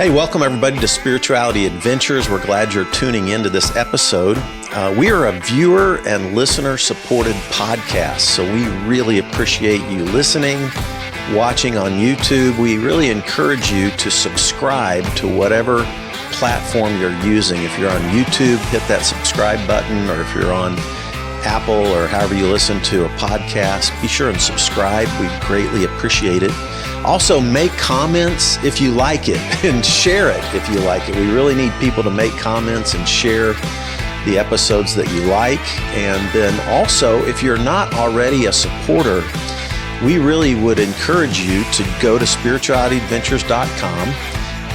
Hey, welcome everybody to Spirituality Adventures. We're glad you're tuning into this episode. We are a viewer and listener supported podcast, so we really appreciate you listening, watching on YouTube. We really encourage you to subscribe to whatever platform you're using. If you're on YouTube, hit that subscribe button, or if you're on Apple or however you listen to a podcast, be sure and subscribe. We greatly appreciate it. Also, make comments if you like it and share it if you like it. We really need people to make comments and share the episodes that you like. And then also, if you're not already a supporter, we really would encourage you to go to spiritualityadventures.com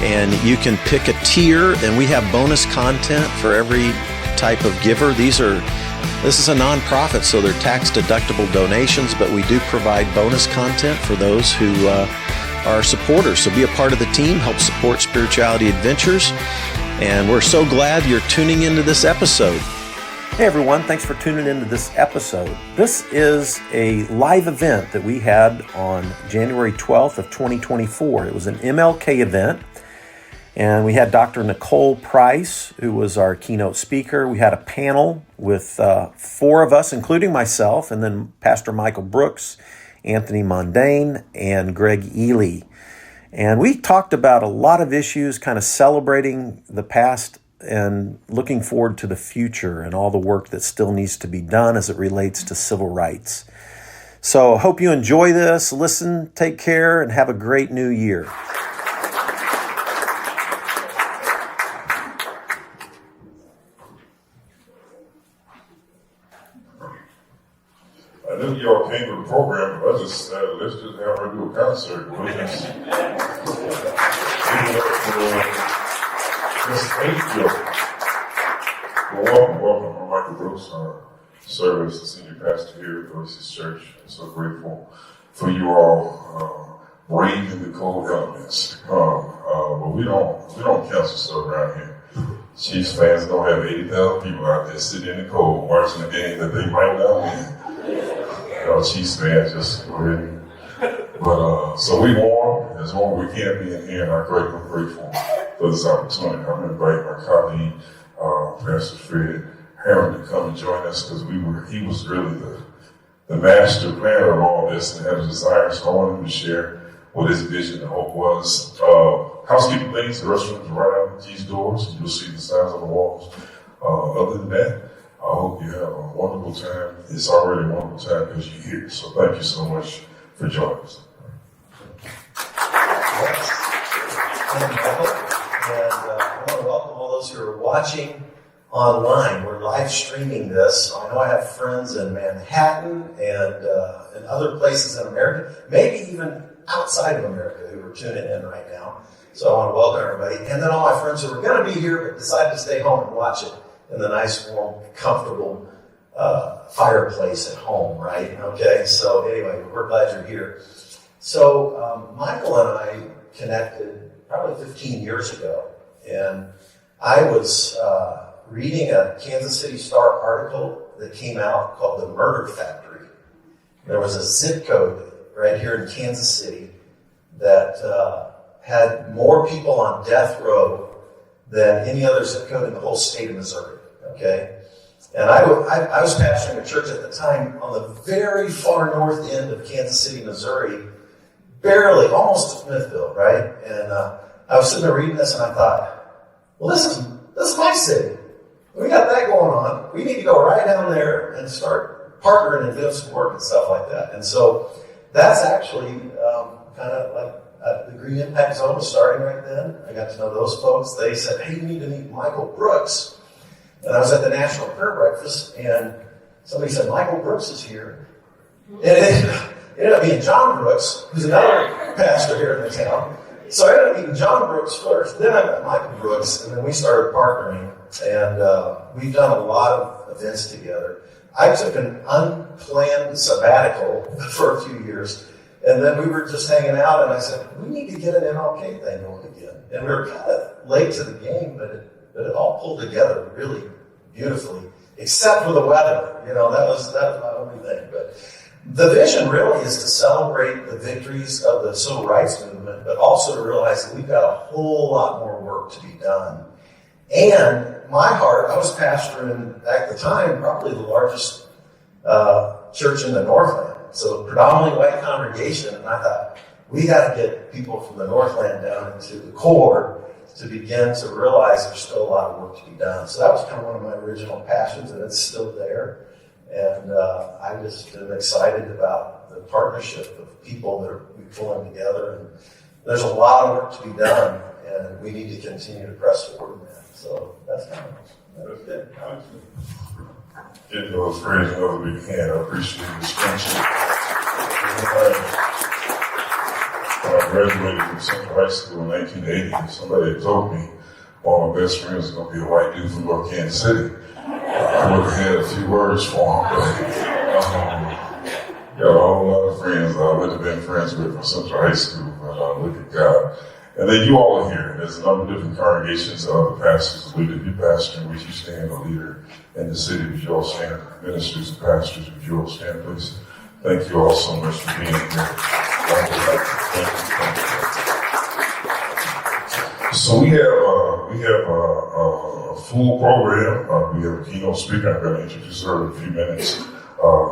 and you can pick a tier, and we have bonus content for every type of giver. This is a nonprofit, so they're tax-deductible donations, but we do provide bonus content for those who are supporters. So be a part of the team, help support Spirituality Adventures, and we're so glad you're tuning into this episode. Hey everyone, thanks for tuning into this episode. This is a live event that we had on January 12th of 2024. It was an MLK event. And we had Dr. Nicole Price, who was our keynote speaker. We had a panel with four of us, including myself, and then Pastor Michael Brooks, Anthony Mondane, and Greg Ely. And we talked about a lot of issues, kind of celebrating the past and looking forward to the future and all the work that still needs to be done as it relates to civil rights. So I hope you enjoy this. Listen, take care, and have a great new year. I knew y'all came to the program, but let's just have her do a concert. We'll just thank you. Well, welcome. I'm Michael Brooks. I serve as the senior pastor here at Oasis Church. I'm so grateful for you all braving the cold elements. But we don't cancel stuff around here. Chiefs fans don't have 80,000 people out there sitting in the cold watching a game that they might not win. Chiefs fans, just go ahead. But so we warm as long as we can be in here, and I'm grateful for this opportunity. I'm going to invite my colleague, Pastor Fred Herron, to come and join us, because he was really the master planner of all this and had a desire. So I wanted him to share what his vision and hope was. Housekeeping things, the restrooms are right out of these doors. You'll see the signs on the walls. Other than that, I hope you have a wonderful time. It's already a wonderful time because you're here. So thank you so much for joining us. Yes. And Michael, and I want to welcome all those who are watching online. We're live streaming this. I know I have friends in Manhattan and other places in America, maybe even outside of America, who are tuning in right now. So I want to welcome everybody. And then all my friends who are going to be here but decided to stay home and watch it in the nice, warm, comfortable fireplace at home, right? Okay, so anyway, we're glad you're here. So Michael and I connected probably 15 years ago, and I was reading a Kansas City Star article that came out called The Murder Factory. There was a zip code right here in Kansas City that had more people on death row than any other zip code in the whole state of Missouri. Okay, and I was pastoring a church at the time on the very far north end of Kansas City, Missouri, barely, almost to Smithville, right? And I was sitting there reading this, and I thought, well, this is my city. We got that going on. We need to go right down there and start partnering and doing some work and stuff like that. And so that's actually kind of like the Green Impact Zone was starting right then. I got to know those folks. They said, hey, you need to meet Michael Brooks. And I was at the National Prayer Breakfast, and somebody said, Michael Brooks is here. And it ended up being John Brooks, who's another pastor here in the town. So I ended up meeting John Brooks first, then I met Michael Brooks, and then we started partnering. And we've done a lot of events together. I took an unplanned sabbatical for a few years, and then we were just hanging out, and I said, we need to get an MLK thing going again. And we were kind of late to the game, but it all pulled together really beautifully, except for the weather. That was my only thing. But the vision really is to celebrate the victories of the civil rights movement, but also to realize that we've got a whole lot more work to be done. And my heart, I was pastoring at the time probably the largest church in the Northland, so predominantly white congregation, and I thought, we got to get people from the Northland down into the core to begin to realize there's still a lot of work to be done. So that was kind of one of my original passions, and it's still there. And I just am excited about the partnership of people that we pulling together. And there's a lot of work to be done, and we need to continue to press forward in that. So that's kind of good. Getting those friends another big hand. I appreciate this friendship. When I graduated from Central High School in 1980, somebody had told me one of my best friends was going to be a white dude from North Kansas City. I would have had a few words for him, but got a whole lot of friends I would have been friends with from Central High School, but look at God. And then you all are here. There's a number of different congregations, the pastors, the leader, you pastor, would you stand, the leader in the city, would you all stand, ministers and pastors, would you all stand, please? Thank you all so much for being here. So we have a full program. We have a keynote speaker. I'm going to introduce her in a few minutes.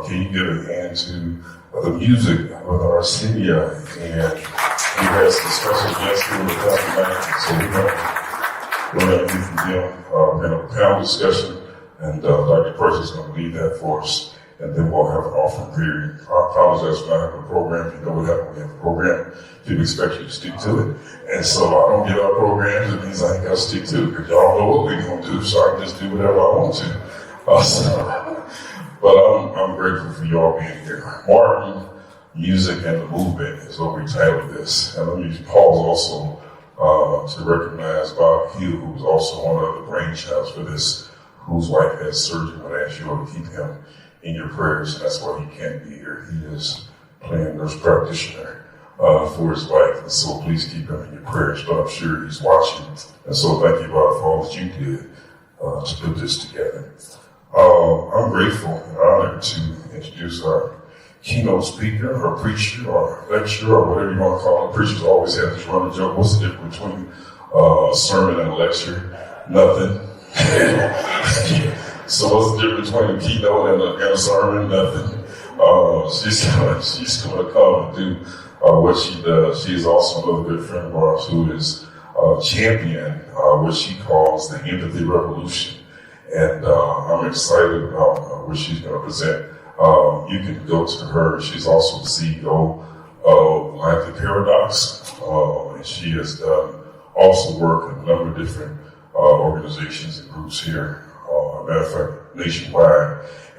Can you give a hand to the music with our Arsenio? And we have some special guests here with us tonight. So we're going to hear from them. We're going to have a panel discussion, and Dr. Percy is going to lead that for us. And then we'll have an offering period. I apologize for not having a program. You know what happened? We have a program. People expect you to stick to it. And so I don't get our programs. It means I ain't got to stick to it because y'all know what we're going to do. So I can just do whatever I want to. But I'm grateful for y'all being here. Martin, Music and the Movement is what we titled this. And let me pause also to recognize Bob Hugh, who was also one of the brainchilds for this, whose wife had surgery. I asked you all to keep him in your prayers, and that's why he can't be here. He is playing nurse practitioner for his wife, and so please keep him in your prayers, but I'm sure he's watching. And so thank you, Bob, for all that you did to put this together. I'm grateful and honored to introduce our keynote speaker, or preacher, or lecturer, or whatever you want to call it. Preachers always have this running joke. What's the difference between a sermon and a lecture? Nothing. So what's the difference between a keynote and a sermon? Nothing. She's going to come and do what she does. She is also another good friend of ours who is champion what she calls the empathy revolution. And I'm excited about what she's going to present. You can go to her. She's also the CEO of Life the Paradox. And she has done also work in a number of different organizations and groups here. Matter of fact, nationwide.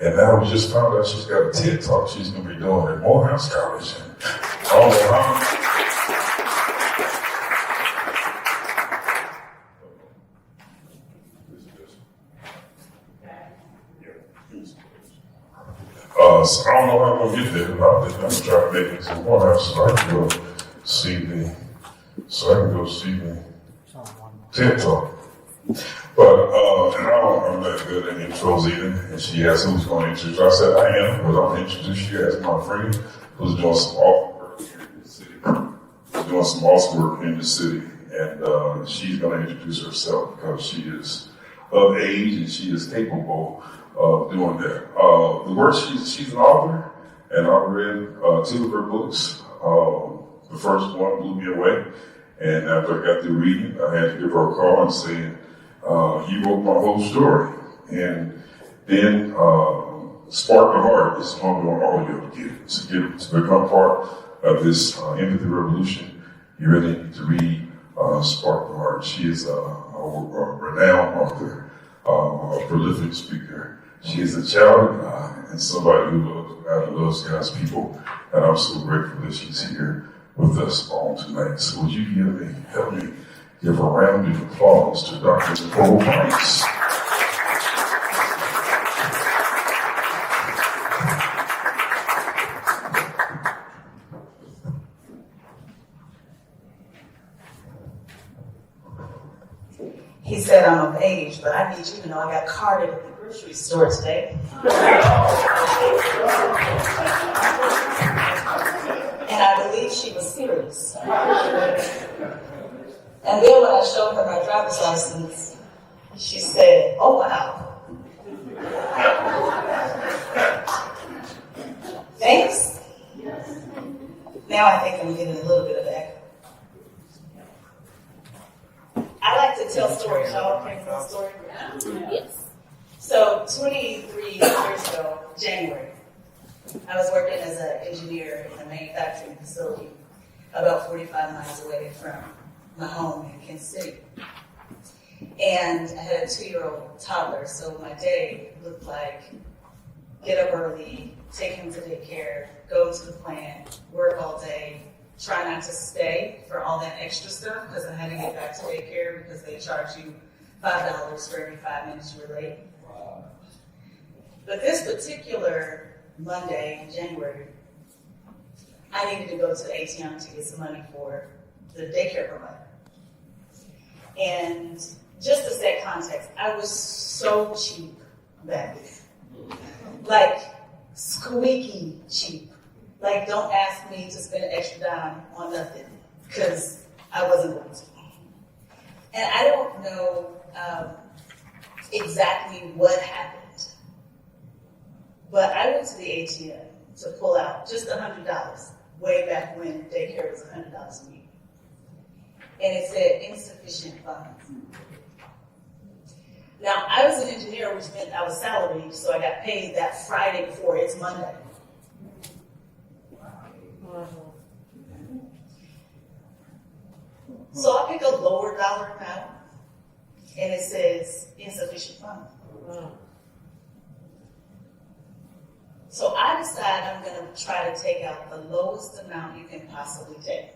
And now we just found out she's got a TED Talk she's going to be doing at Morehouse College. And I don't know how. So I don't know how I'm going to get there, but I'm going to try to make it to Morehouse so I can go see the TED Talk. But I'm not good at intros either. And she asked who's going to introduce. I said I am, but I'm going to introduce you as my friend who's doing some awesome work here in the city. Doing some awesome work in the city, and she's going to introduce herself because she is of age and she is capable of doing that. The work she's an author, and I've read 2 of her books. The first one blew me away, and after I got through reading, I had to give her a call and say, you wrote my whole story. And then Spark the Heart is one we want all of you to become part of this empathy revolution. You really need to read Spark the Heart. She is a renowned author, a prolific speaker. She is a child of God and somebody who loves God and loves God's people. And I'm so grateful that she's here with us all tonight. So would you help me give a round of applause to Dr. Nicole Banks. He said I'm of age, but I need you to know I got carded at the grocery store today. this. And then when I showed her my driver's license, she said, oh, wow. Thanks. Now I think I'm getting a little bit of that. I like to tell stories. Y'all okay for the story? Yes. So 23 years ago, January, I was working as an engineer in a manufacturing facility about 45 miles away from my home in Kansas City. And I had a 2-year-old toddler, so my day looked like get up early, take him to daycare, go to the plant, work all day, try not to stay for all that extra stuff because I had to get back to daycare because they charge you $5 for every 5 minutes you were late. Wow. But this particular Monday in January, I needed to go to the ATM to get some money for the daycare provider. And just to set context, I was so cheap back then. Like, squeaky cheap. Like, don't ask me to spend an extra dime on nothing, because I wasn't going to. And I don't know exactly what happened, but I went to the ATM to pull out just $100, way back when daycare was $100 a week. And it said insufficient funds. Now, I was an engineer, which meant I was salaried, so I got paid that Friday before it's Monday. So I pick a lower dollar amount, and it says insufficient funds. So I decide I'm going to try to take out the lowest amount you can possibly take,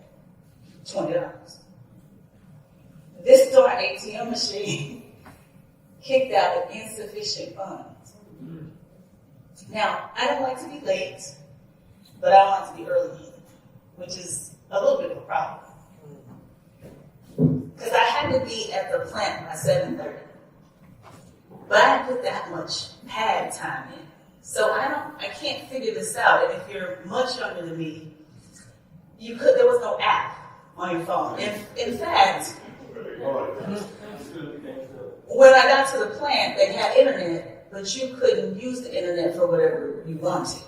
$20. This darn ATM machine kicked out insufficient funds. Now, I don't like to be late, but I don't like to be early, which is a little bit of a problem. Because I had to be at the plant by 7:30. But I didn't put that much pad time in. So I can't figure this out. And if you're much younger than me, there was no app on your phone. In fact, when I got to the plant, they had internet, but you couldn't use the internet for whatever you wanted.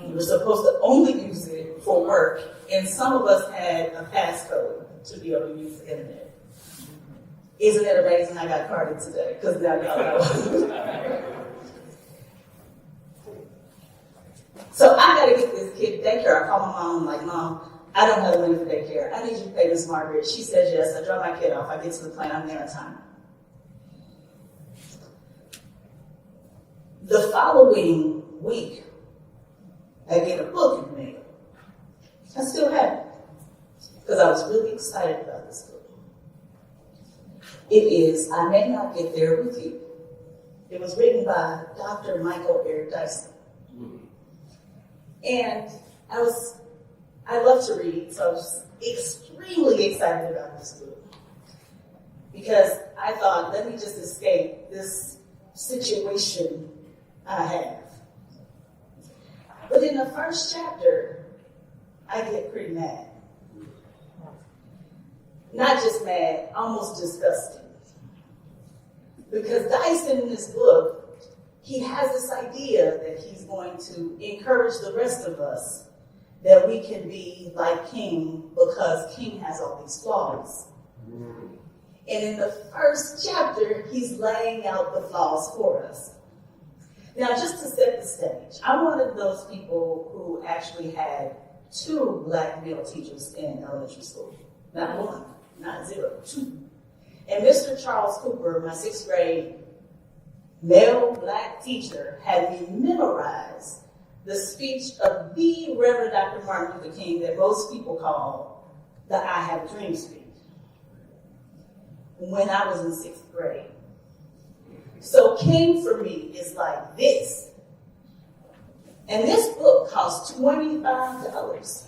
You were supposed to only use it for work, and some of us had a passcode to be able to use the internet. Isn't it amazing I got carded today? Because now y'all know. So I got to get this kid daycare. I call my mom, I'm like, Mom, I don't have the money for daycare. I need you to pay Miss Margaret. She says yes. I drop my kid off. I get to the plant. I'm there on time. The following week, I get a book in the mail. I still have it because I was really excited about this book. It is I May Not Get There With You. It was written by Dr. Michael Eric Dyson. And I love to read, so I was extremely excited about this book. Because I thought, let me just escape this situation I have. But in the first chapter, I get pretty mad. Not just mad, almost disgusted. Because Dyson in this book, he has this idea that he's going to encourage the rest of us that we can be like King because King has all these flaws. And in the first chapter, he's laying out the flaws for us. Now, just to set the stage, I'm one of those people who actually had 2 black male teachers in elementary school. Not 1, not 0, 2. And Mr. Charles Cooper, my 6th grade male black teacher, had me memorize the speech of the Reverend Dr. Martin Luther King that most people call the I Have a Dream speech when I was in 6th grade. So King for me is like this. And this book cost $25.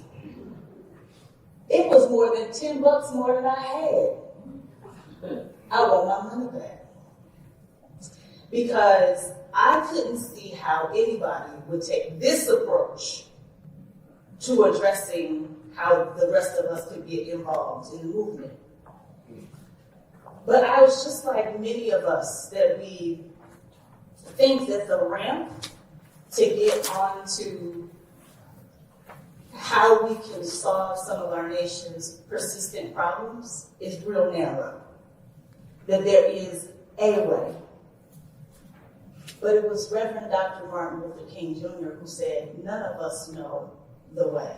It was more than $10 more than I had. I want my money back. Because I couldn't see how anybody would take this approach to addressing how the rest of us could get involved in the movement. But I was just like many of us, that we think that the ramp to get onto how we can solve some of our nation's persistent problems is real narrow. That there is a way. But it was Reverend Dr. Martin Luther King Jr. who said, none of us know the way.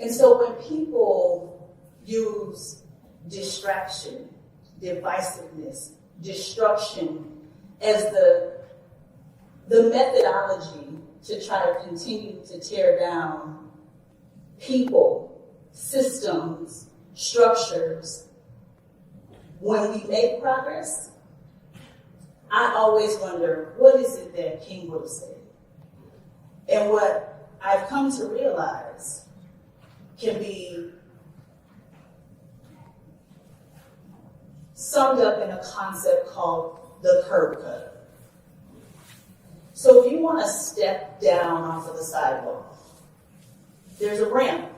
And so when people use distraction, divisiveness, destruction as the methodology to try to continue to tear down people, systems, structures, when we make progress, I always wonder, what is it that King would have said? And what I've come to realize can be summed up in a concept called the curb cut. So if you want to step down off of the sidewalk, there's a ramp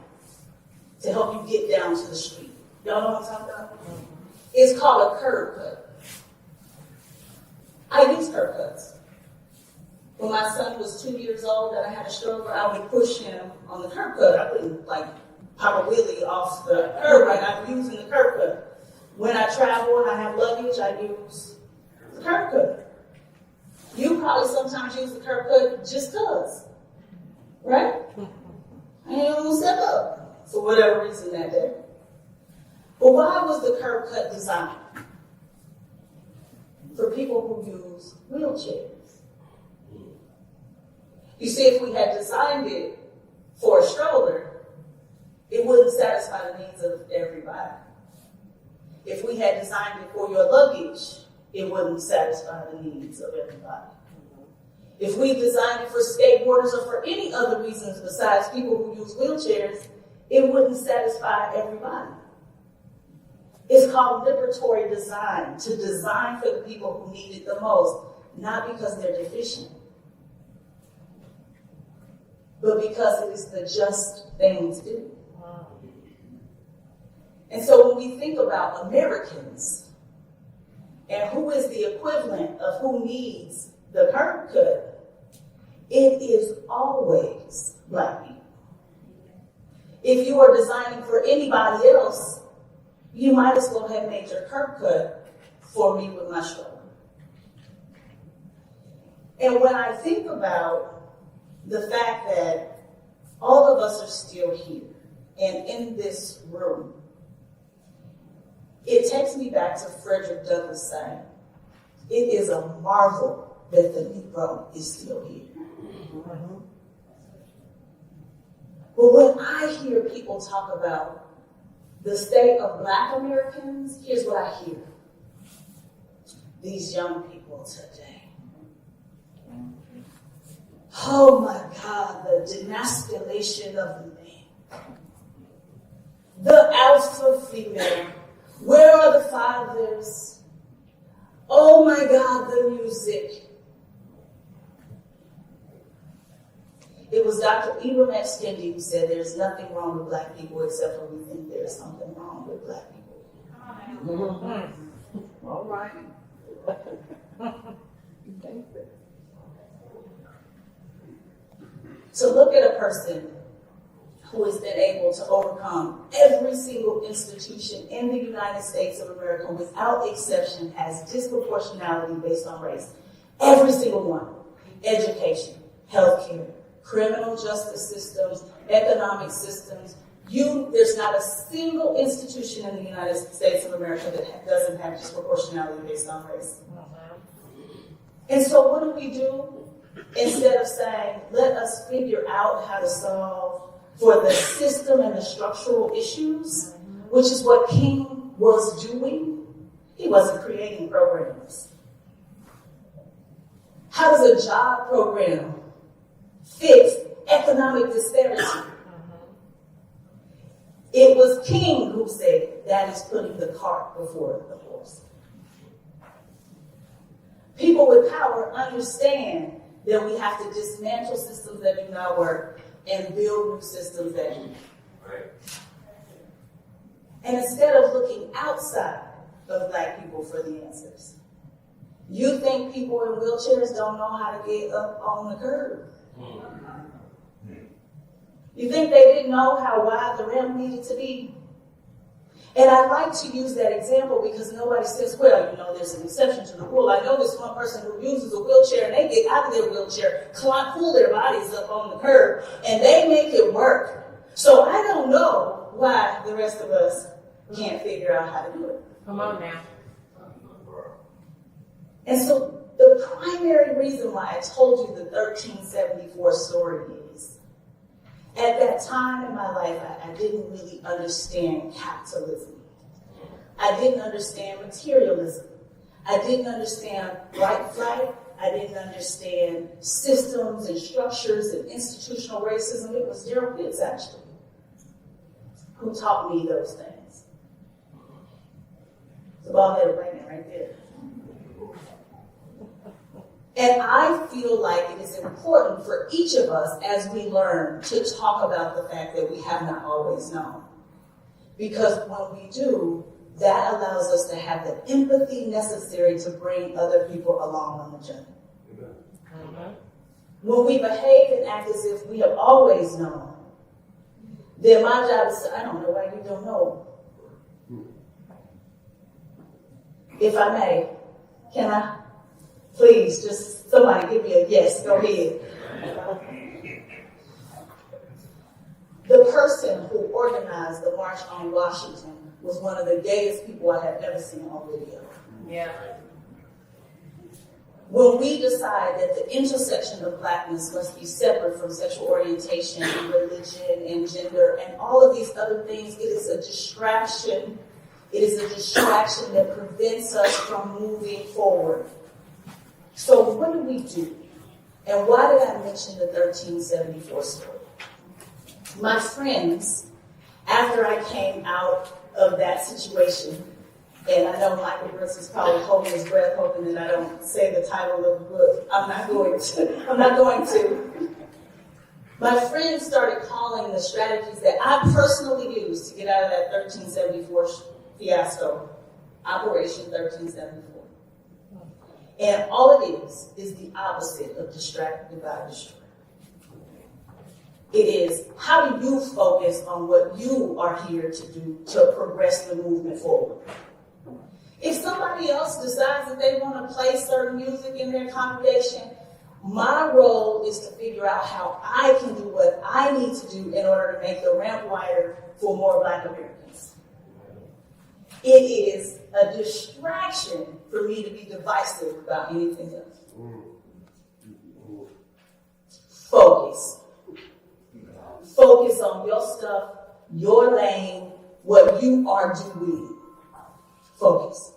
to help you get down to the street. Y'all know what I'm talking about? It's called a curb cut. I use curb cuts. When my son was 2 years old and I had a stroller, I would push him on the curb cut. I wouldn't pop a wheelie off the curb, right? I'm using the curb cut. When I travel and I have luggage, I use the curb cut. You probably sometimes use the curb cut just because, right? And you don't step up for whatever reason that day. But why was the curb cut designed? For people who use wheelchairs. You see, if we had designed it for a stroller, it wouldn't satisfy the needs of everybody. If we had designed it for your luggage, it wouldn't satisfy the needs of everybody. If we designed it for skateboarders or for any other reasons besides people who use wheelchairs, it wouldn't satisfy everybody. It's called liberatory design, to design for the people who need it the most, not because they're deficient, but because it is the just thing to do. And so when we think about Americans and who is the equivalent of who needs the curb cut, it is always Black people. If you are designing for anybody else, you might as well have made your curb cut for me with my stroller. And when I think about the fact that all of us are still here and in this room, it takes me back to Frederick Douglass saying, it is a marvel that the Negro is still here. Mm-hmm. But when I hear people talk about the state of Black Americans, here's what I hear. These young people today. Oh my God, the demasculation of the man. The alpha female. Where are the fathers? Oh my God, the music. It was Dr. Ibram X. Kendi who said there's nothing wrong with Black people except for we think there's something wrong with Black people. Mm-hmm. All right. To look at a person who has been able to overcome every single institution in the United States of America without exception has disproportionality based on race. Every single one. Education, healthcare, criminal justice systems, economic systems. There's not a single institution in the United States of America that doesn't have disproportionality based on race. And so what do? Instead of saying, let us figure out how to solve for the system and the structural issues, which is what King was doing. He wasn't creating programs. How does a job program fix economic disparity? It was King who said that is putting the cart before the horse. People with power understand that we have to dismantle systems that do not work. and build new systems that do. Right. And instead of looking outside of Black people for the answers, you think people in wheelchairs don't know how to get up on the curb. You think they didn't know how wide the ramp needed to be? And I like to use that example because nobody says, well, you know, there's an exception to the rule. I know this one person who uses a wheelchair and they get out of their wheelchair, pull their bodies up on the curb, and they make it work. So I don't know why the rest of us can't figure out how to do it. Come on now. And so the primary reason why I told you the 1374 story is, at that time in my life, I didn't really understand capitalism. I didn't understand materialism. I didn't understand white flight. I didn't understand systems and structures and institutional racism. It was Gerald Pitts, actually, who taught me those things. It's a ball head raining right there. And I feel like it is important for each of us as we learn to talk about the fact that we have not always known. Because when we do, that allows us to have the empathy necessary to bring other people along on the journey. Mm-hmm. When we behave and act as if we have always known, then my job is to, I don't know why you don't know. If I may, can I? Please, just somebody give me a yes. Go ahead. The person who organized the March on Washington was one of the gayest people I have ever seen on video. Yeah. When we decide that the intersection of Blackness must be separate from sexual orientation and religion and gender and all of these other things, it is a distraction. It is a distraction that prevents us from moving forward. So what do we do? And why did I mention the 1374 story? My friends, after I came out of that situation, and I know Michael Brooks is probably holding his breath hoping that I don't say the title of the book. I'm not going to. My friends started calling the strategies that I personally used to get out of that 1374 fiasco, Operation 1374. And all it is the opposite of distract, divide, destroy. It is, how do you focus on what you are here to do to progress the movement forward? If somebody else decides that they want to play certain music in their congregation, my role is to figure out how I can do what I need to do in order to make the ramp wider for more Black Americans. It is a distraction for me to be divisive about anything else. Focus. Focus on your stuff, your lane, what you are doing. Focus.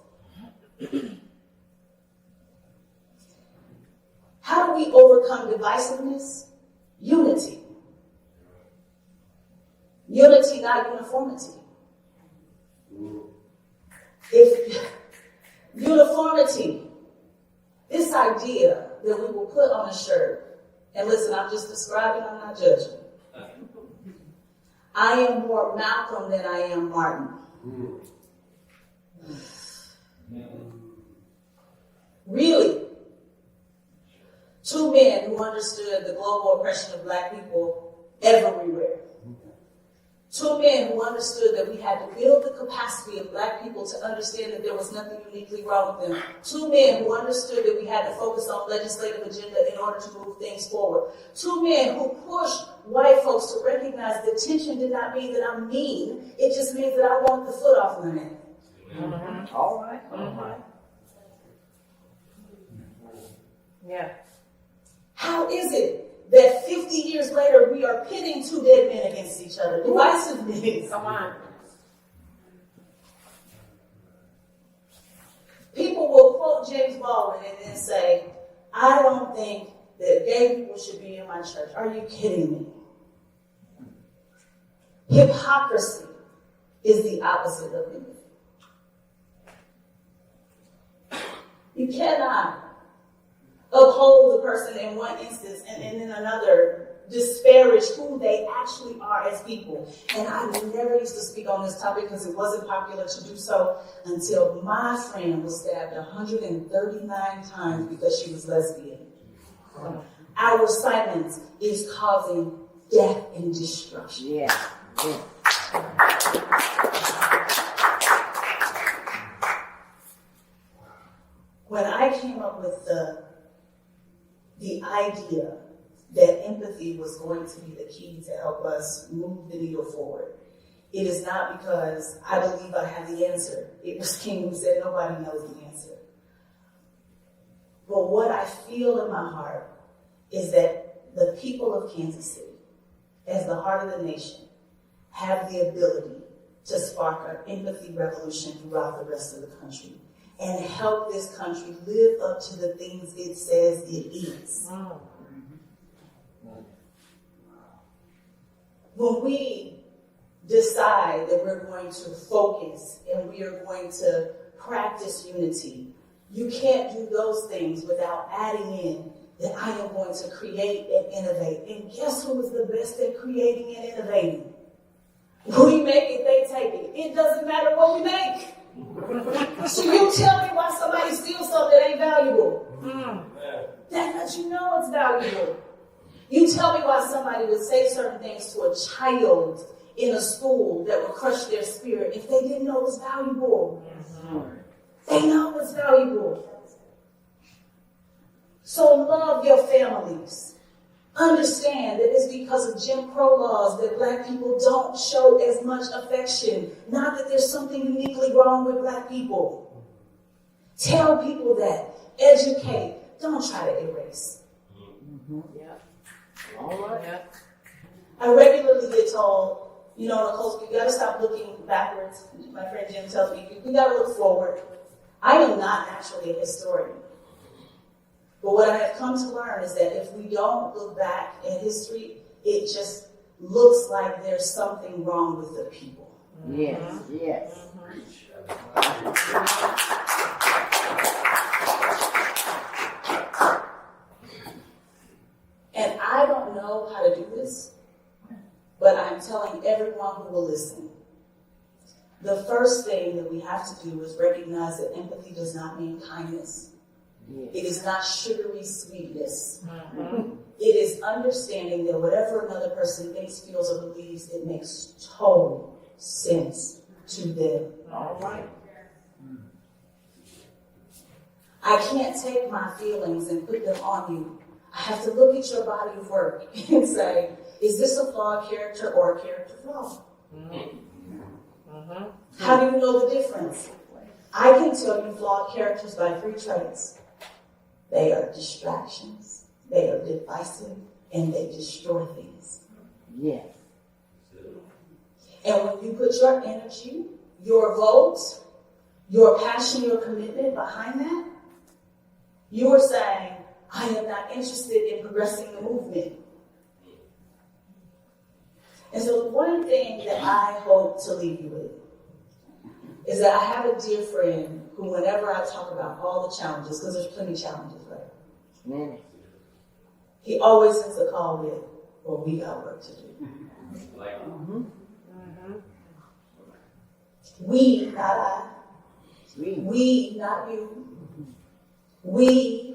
How do we overcome divisiveness? Unity. Unity, not uniformity. If uniformity, this idea that we will put on a shirt, and listen, I'm just describing, I'm not judging. I am more Malcolm than I am Martin. Really? Two men who understood the global oppression of Black people everywhere. Two men who understood that we had to build the capacity of Black people to understand that there was nothing uniquely wrong with them. Two men who understood that we had to focus on legislative agenda in order to move things forward. Two men who pushed white folks to recognize that tension did not mean that I'm mean. It just means that I want the foot off my neck. Mm-hmm. All right. Mm-hmm. Yeah. How is it that 50 years later we are pitting two dead men against each other? Divisiveness. Come on. People will quote James Baldwin and then say, I don't think that gay people should be in my church. Are you kidding me? Hypocrisy is the opposite of unity. You cannot uphold the person in one instance and in another disparage who they actually are as people. And I never used to speak on this topic because it wasn't popular to do so until my friend was stabbed 139 times because she was lesbian. Our silence is causing death and destruction. Yeah. Yeah. When I came up with the idea that empathy was going to be the key to help us move the needle forward, it is not because I believe I have the answer. It was King who said nobody knows the answer. But what I feel in my heart is that the people of Kansas City, as the heart of the nation, have the ability to spark an empathy revolution throughout the rest of the country and help this country live up to the things it says it is. When we decide that we're going to focus and we are going to practice unity, you can't do those things without adding in that I am going to create and innovate. And guess who is the best at creating and innovating? We make it, they take it. It doesn't matter what we make. So you tell me why somebody steals something that ain't valuable. That lets you know it's valuable. You tell me why somebody would say certain things to a child in a school that would crush their spirit if they didn't know it was valuable. They know it's valuable. So love your families. Understand that it's because of Jim Crow laws that black people don't show as much affection. Not that there's something uniquely wrong with black people. Tell people that. Educate. Don't try to erase. Yeah. All right. Yeah. I regularly get told, Nicole, you gotta stop looking backwards. My friend Jim tells me, we gotta look forward. I am not actually a historian. But what I have come to learn is that if we don't look back at history, it just looks like there's something wrong with the people. Yes, yes. And I don't know how to do this, but I'm telling everyone who will listen. The first thing that we have to do is recognize that empathy does not mean kindness. It is not sugary sweetness. It is understanding that whatever another person thinks, feels, or believes, it makes total sense to them. All right. I can't take my feelings and put them on you. I have to look at your body of work and say, is this a flawed character or a character flaw? How do you know the difference? I can tell you flawed characters by 3 traits. They are distractions, they are divisive, and they destroy things. Yes. And when you put your energy, your vote, your passion, your commitment behind that, you are saying, I am not interested in progressing the movement. And so one thing that I hope to leave you with is that I have a dear friend who, whenever I talk about all the challenges, because there's plenty of challenges, right? Many. He always ends a call with, well, we got work to do. We, not I. We, not you. We.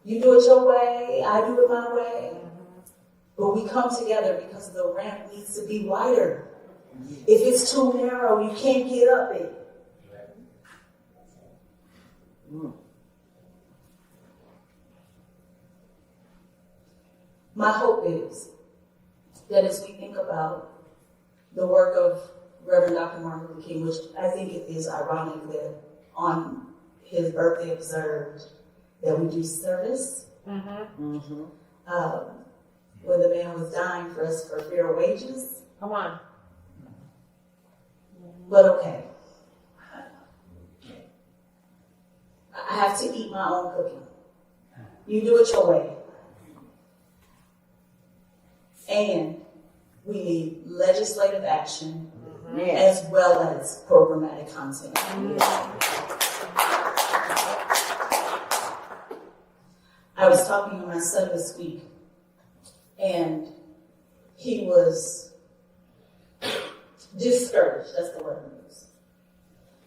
You do it your way, I do it my way. But we come together because the ramp needs to be wider. If it's too narrow, you can't get up it. My hope is that as we think about the work of Reverend Dr. Martin Luther King, which I think it is ironic that on his birthday observed that we do service, when the man was dying for us for fair wages. Come on. But okay. I have to eat my own cooking. You do it your way. And we need legislative action as well as programmatic content. I was talking to my son this week, and he was discouraged. That's the word I use.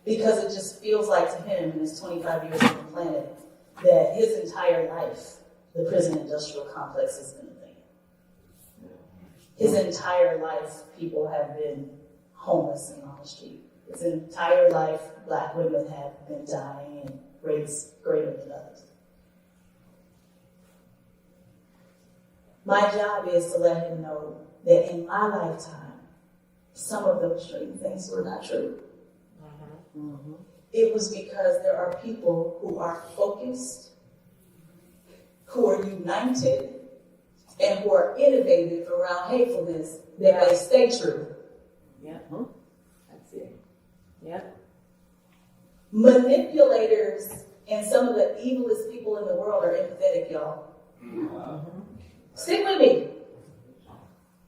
Because it just feels like to him in his 25 years on the planet that his entire life, the prison industrial complex has been a thing. His entire life, people have been homeless and on the street. His entire life, Black women have been dying in rates greater than others. My job is to let him know that in my lifetime, some of those strange things were not true. Mm-hmm. It was because there are people who are focused, who are united, and who are innovative around hatefulness that they stay true. Yeah, that's it. Yeah. Manipulators and some of the evilest people in the world are empathetic, y'all. Mm-hmm. Stick with me.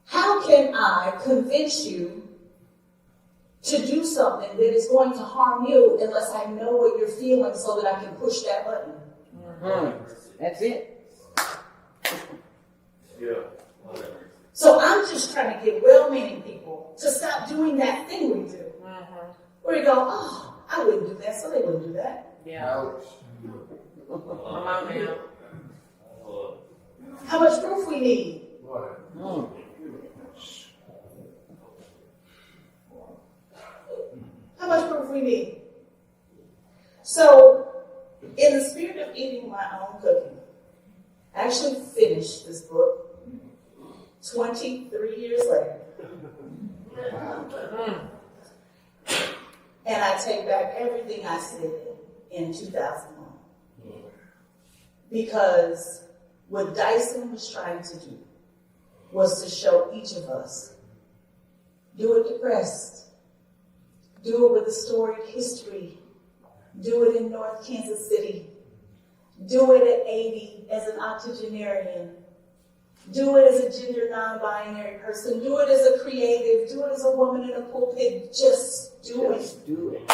How can I convince you to do something that is going to harm you unless I know what you're feeling so that I can push that button? Mm-hmm. That's it. Yeah. So I'm just trying to get well-meaning people to stop doing that thing we do. Mm-hmm. Where you go, oh, I wouldn't do that, so they wouldn't do that. Yeah. Come on now. How much proof we need? Mm. How much proof we need? So, in the spirit of eating my own cooking, I actually finished this book 23 years later. And I take back everything I said in 2001. Because what Dyson was trying to do was to show each of us, do it depressed, do it with a storied history, do it in North Kansas City, do it at 80 as an octogenarian, do it as a gender non-binary person, do it as a creative, do it as a woman in a pulpit, just do it. Just do it.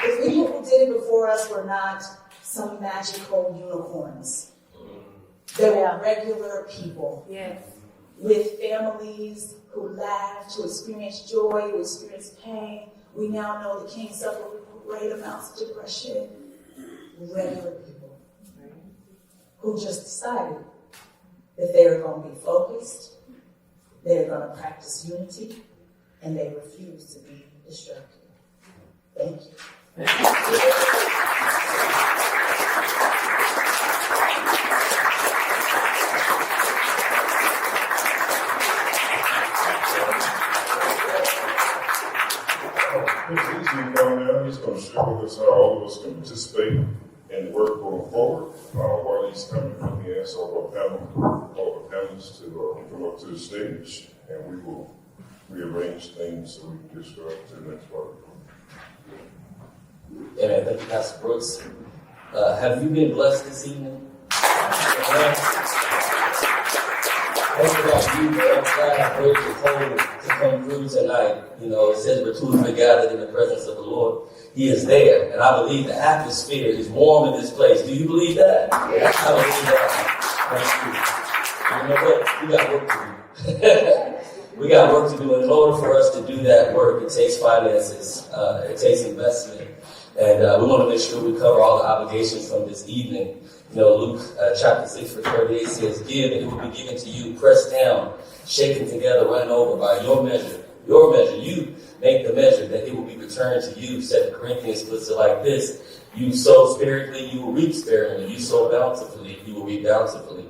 The people who did it before us were not some magical unicorns. They were regular people. Yes. With families who laughed, who experienced joy, who experienced pain. We now know the king suffered with great amounts of depression. Regular people who just decided that they are going to be focused, they are going to practice unity, and they refuse to be destructive. Thank you. Now he's going to share with us how all of us can participate in the work going forward. While he's coming, let me ask all the panelists to come up to the stage, and we will rearrange things so we can get started to the next part. Amen. Thank you, Pastor Brooks. Have you been blessed this evening? Thank you about you, man. God, I pray to come through tonight. You know, it says we're two or three gathered in the presence of the Lord. He is there. And I believe the atmosphere is warm in this place. Do you believe that? Yes. I believe that. Thank you. You know what? We got work to do. We got work to do. In order for us to do that work, it takes finances. It takes investment. And we want to make sure we cover all the obligations from this evening. You know, Luke chapter 6 verse 38 says, give and it will be given to you, pressed down, shaken together, running over by your measure. Your measure. You make the measure that it will be returned to you. 2 Corinthians puts it like this. You sow sparingly, you will reap sparingly. You sow bountifully, you will reap bountifully.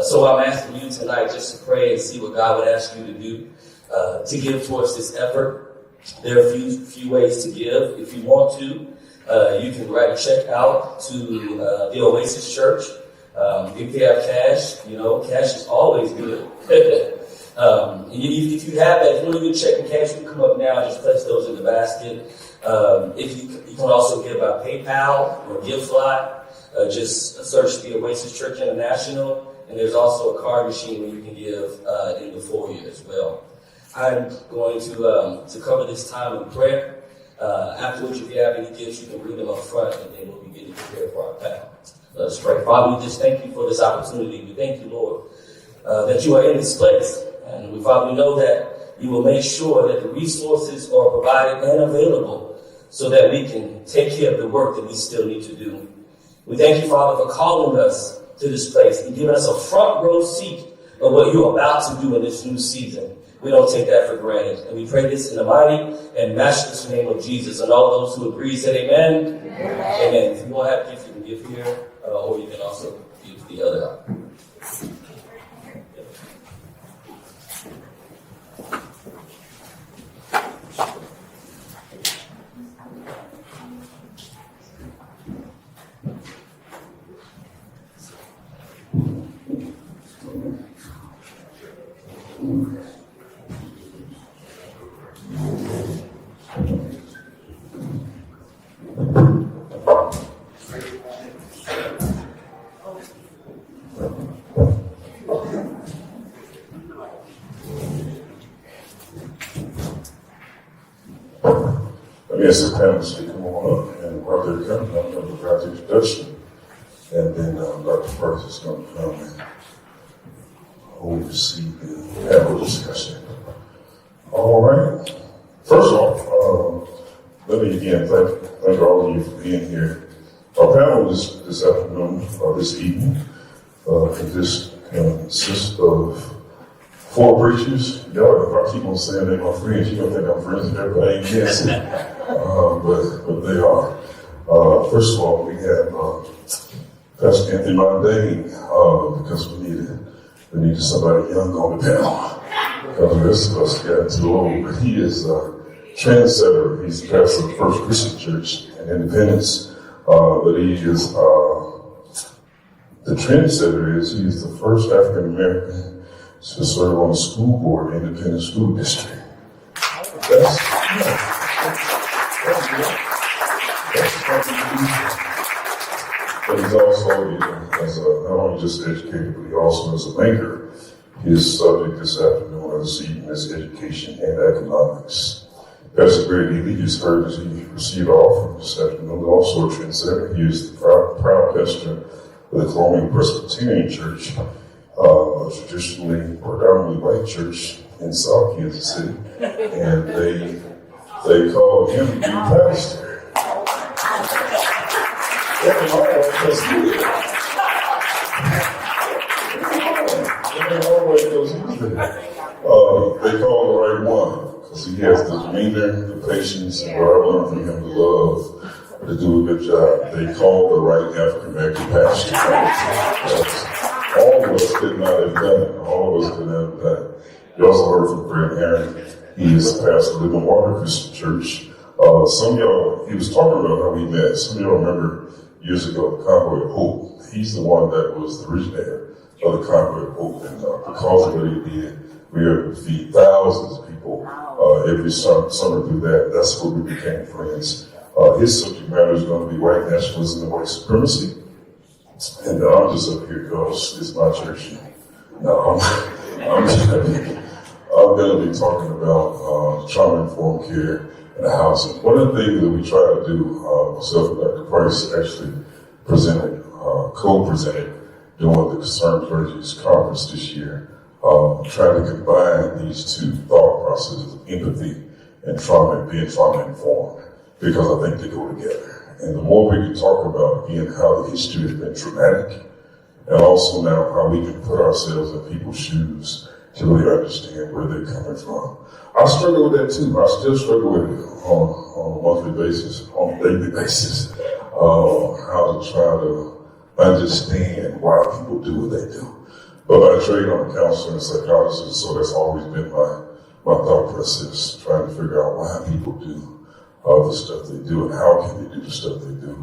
So I'm asking you tonight just to pray and see what God would ask you to do to give towards this effort. There are a few ways to give. If you want to, you can write a check out to the Oasis Church. If you have cash, you know, cash is always good. If you have that, if you want to do check and cash, you can come up now and just place those in the basket. If you can also give by PayPal or GiveFly. Just search the Oasis Church International, and there's also a card machine where you can give in the foyer as well. I'm going to cover this time in prayer. Afterwards, if you have any gifts, you can bring them up front, and then we'll be getting prepared for our panel. Let us pray. Father, we just thank you for this opportunity. We thank you, Lord, that you are in this place. And Father, we know that you will make sure that the resources are provided and available so that we can take care of the work that we still need to do. We thank you, Father, for calling us to this place and giving us a front row seat of what you're about to do in this new season. We don't take that for granted. And we pray this in the mighty and matchless name of Jesus. And all those who agree said amen. Amen. Amen. If you don't have gifts, you can give here, or you can also give the other. Yes, the panelists can come on up, and while they're coming, I'm going to provide the introduction, and then Dr. Parks is going to come and oversee the panel discussion. All right. First off, let me again thank all of you for being here. Our panel this afternoon, or this evening, consists of 4 preachers. Y'all, if I keep on saying they're my friends, you're going to think I'm friends with everybody. Yes. But they are. First of all, we have Pastor Anthony Mondane, because we needed somebody young on the panel. Because the rest of us got too old. But he is a trendsetter. He's the pastor of the First Christian Church in Independence. But he is the trendsetter he is the first African American to serve on the school board in Independent School District. But he's also, not only just educated, but he also is a banker. His subject this afternoon or this evening is education and economics. Pastor Greg Ely, you just heard as he received offering this afternoon, also a trendsetter. He is the proud pastor of the Colonial Presbyterian Church, a traditionally predominantly white church in South Kansas City, and they call him the pastor. They call the right one because he has the demeanor, the patience, and what I learned from him, the love to do a good job. They call the right African American pastor. All of us could not have done it. All of us could not have done it. You also heard from Brent Aaron. He is the pastor of Living Water Christian Church. Some of y'all, he was talking about how we met. Some of y'all remember years ago the Convoy of Hope. He's the one that was the originator of the Convoy of Hope. And because of what he did, we were able to feed thousands of people every summer through that. That's where we became friends. His subject matter is going to be white nationalism and white supremacy. And I'm just up here because it's my church. No, I'm going to be talking about trauma-informed care in the housing. One of the things that we try to do, myself and Dr. Price actually co-presented during the Concerned Clergy's conference this year, trying to combine these two thought processes of empathy and trauma and being trauma-informed, because I think they go together. And the more we can talk about, again, how the history has been traumatic, and also now how we can put ourselves in people's shoes to really understand where they're coming from. I struggle with that too. I still struggle with it on a monthly basis, on a daily basis, how to try to understand why people do what they do. But by trade, I'm a counselor and psychologist, so that's always been my thought process, trying to figure out why people do the stuff they do and how can they do the stuff they do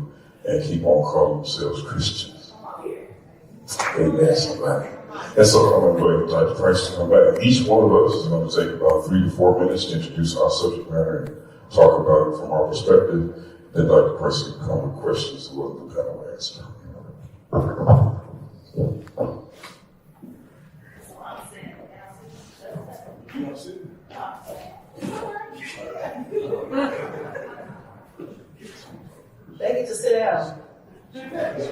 and keep on calling themselves Christians. Amen, somebody. And so I'm going to go ahead and Dr. Price to come back. Each one of us is going to take about 3 to 4 minutes to introduce our subject matter and talk about it from our perspective. Then Dr. Price will come with questions that the panel will answer. They get to sit down. Okay.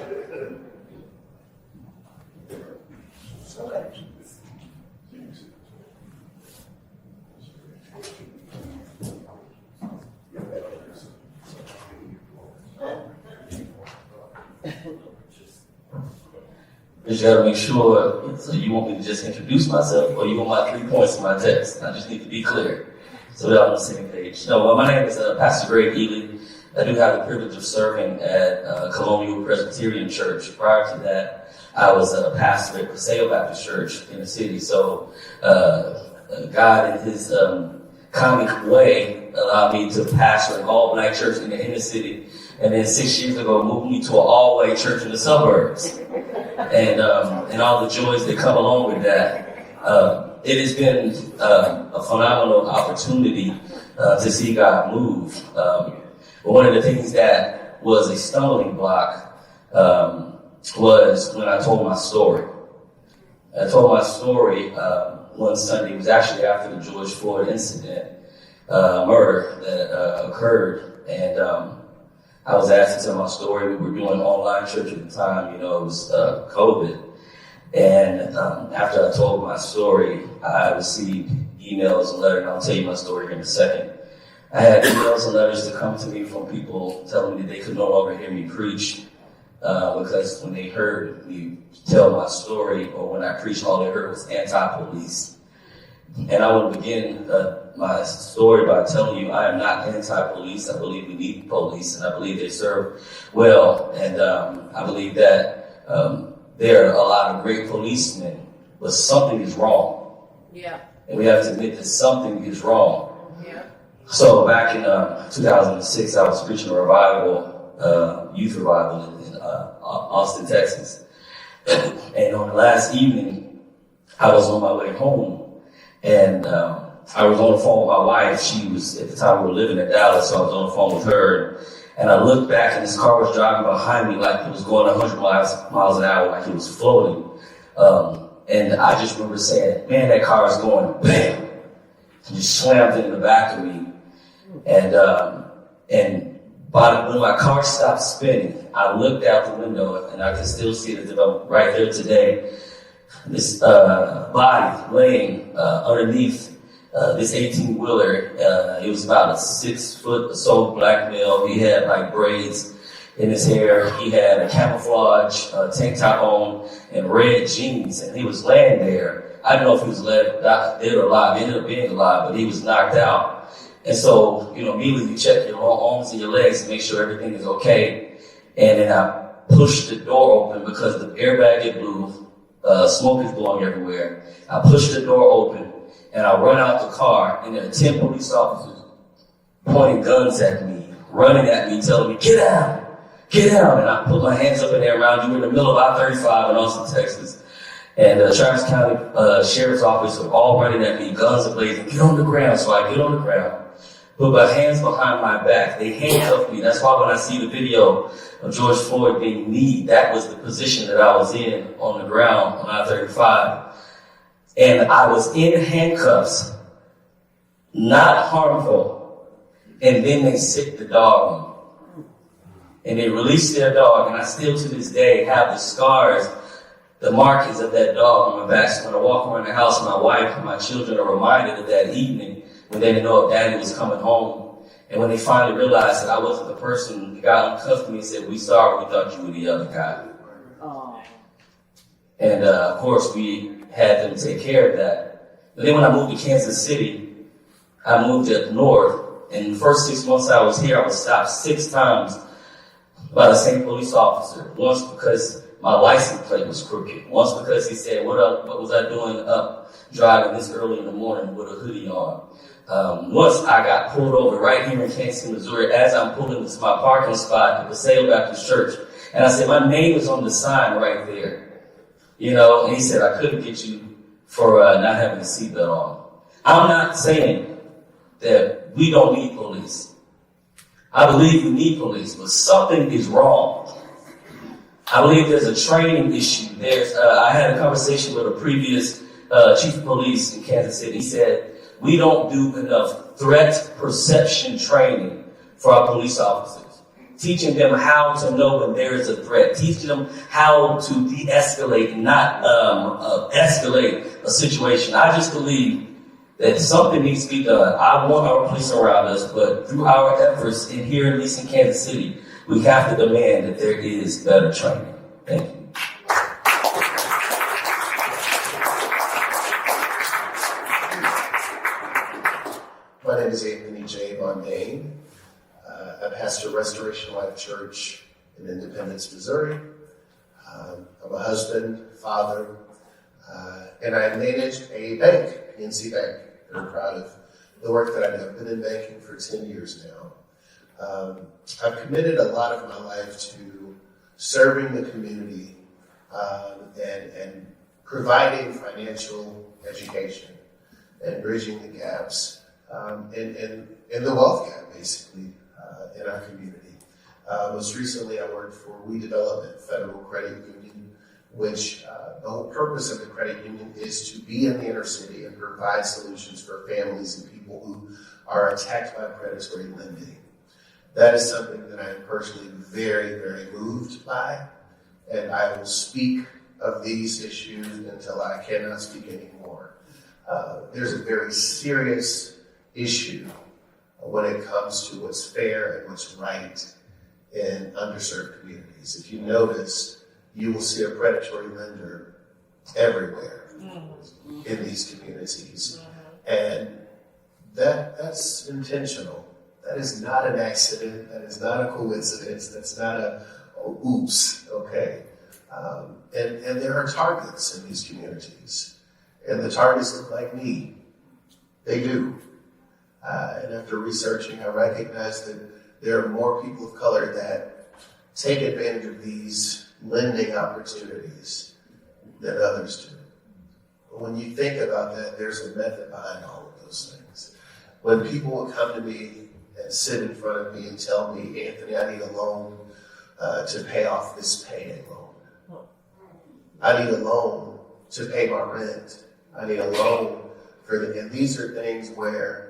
Just gotta make sure, so you want me to just introduce myself, or you want my 3 points in my text? I just need to be clear, so we're all on the same page. No, well, my name is Pastor Greg Ely. I do have the privilege of serving at Colonial Presbyterian Church. Prior to that, I was a pastor at Paseo Baptist Church in the city. So God, in His comic way, allowed me to pastor an all-black church in the inner city. And then 6 years ago, moved me to an all-white church in the suburbs. And all the joys that come along with that. It has been a phenomenal opportunity to see God move. But one of the things that was a stumbling block was when I told my story. I told my story one Sunday. It was actually after the George Floyd incident, murder that occurred. And I was asked to tell my story. We were doing online church at the time. You know, it was COVID. And after I told my story, I received emails and letters, and I'll tell you my story here in a second. I had emails and letters to come to me from people telling me that they could no longer hear me preach because when they heard me tell my story, or when I preached, all they heard was anti-police. And I want to begin my story by telling you I am not anti-police. I believe we need police, and I believe they serve well. And I believe that there are a lot of great policemen, but something is wrong. Yeah. And we have to admit that something is wrong. Yeah. So back in 2006, I was preaching a revival, youth revival in Austin, Texas. And on the last evening, I was on my way home, and I was on the phone with my wife. She was, at the time we were living in Dallas, so I was on the phone with her. And I looked back, and this car was driving behind me like it was going 100 miles an hour, like it was floating. And I just remember saying, man, that car is going bam. And just slammed into the back of me. And when my car stopped spinning, I looked out the window, and I can still see it right there today. This body laying underneath this 18-wheeler. It was about a 6 foot or so black male. He had like braids in his hair. He had a camouflage tank top on and red jeans, and he was laying there. I don't know if he was dead or alive. He ended up being alive, but he was knocked out. And so, immediately you check your arms and your legs to make sure everything is okay. And then I pushed the door open because the airbag had blew. Smoke is blowing everywhere. I pushed the door open, and I run out the car, and there are 10 police officers pointing guns at me, running at me, telling me, get out, get out. And I put my hands up in the air around you in the middle of I-35 in Austin, Texas. And the Travis County Sheriff's Office are all running at me, guns blazing, get on the ground. So I get on the ground, put my hands behind my back. They handcuffed me. That's why when I see the video of George Floyd being kneed, that was the position that I was in on the ground on I-35. And I was in handcuffs, not harmful. And then they sicked the dog on me. And they released their dog, and I still to this day have the scars, the markings of that dog on my back. So when I walk around the house, my wife and my children are reminded of that evening when they didn't know if Daddy was coming home. And when they finally realized that I wasn't the person, the guy uncuffed me and said, we sorry, we thought you were the other guy. Oh. And of course, we had them take care of that. But then when I moved to Kansas City, I moved up north. And the first 6 months I was here, I was stopped 6 times by the same police officer. Once because my license plate was crooked. Once because he said, what was I doing up driving this early in the morning with a hoodie on? Once I got pulled over right here in Kansas City, Missouri, as I'm pulling into my parking spot at Paseo Baptist Church. And I said, my name is on the sign right there. And he said, I couldn't get you for not having a seatbelt on. I'm not saying that we don't need police. I believe we need police, but something is wrong. I believe there's a training issue. I had a conversation with a previous chief of police in Kansas City. He said, we don't do enough threat perception training for our police officers. teaching them how to know when there is a threat, teaching them how to de-escalate and not escalate a situation. I just believe that something needs to be done. I want our police around us, but through our efforts in here, at least in Kansas City, we have to demand that there is better training. Thank you. My name is Anthony J. Bondane. I pastor Restoration Life Church in Independence, Missouri. I'm a husband, father, and I manage a bank, PNC Bank. Very proud of the work that I do. I've been in banking for 10 years now. I've committed a lot of my life to serving the community and providing financial education and bridging the gaps in the wealth gap, basically, in our community. Most recently, I worked for We Development Federal Credit Union, which the whole purpose of the credit union is to be in the inner city and provide solutions for families and people who are attacked by predatory lending. That is something that I am personally very, very moved by, and I will speak of these issues until I cannot speak anymore. There's a very serious issue when it comes to what's fair and what's right in underserved communities. If you notice, you will see a predatory lender everywhere in these communities. And that's intentional. That is not an accident. That is not a coincidence. That's not a oops, okay? And there are targets in these communities. And the targets look like me. They do. And after researching, I recognize that there are more people of color that take advantage of these lending opportunities than others do. But when you think about that, there's a method behind all of those things. When people will come to me and sit in front of me and tell me, Anthony, I need a loan to pay off this payday loan. I need a loan to pay my rent. I need a loan for and these are things where,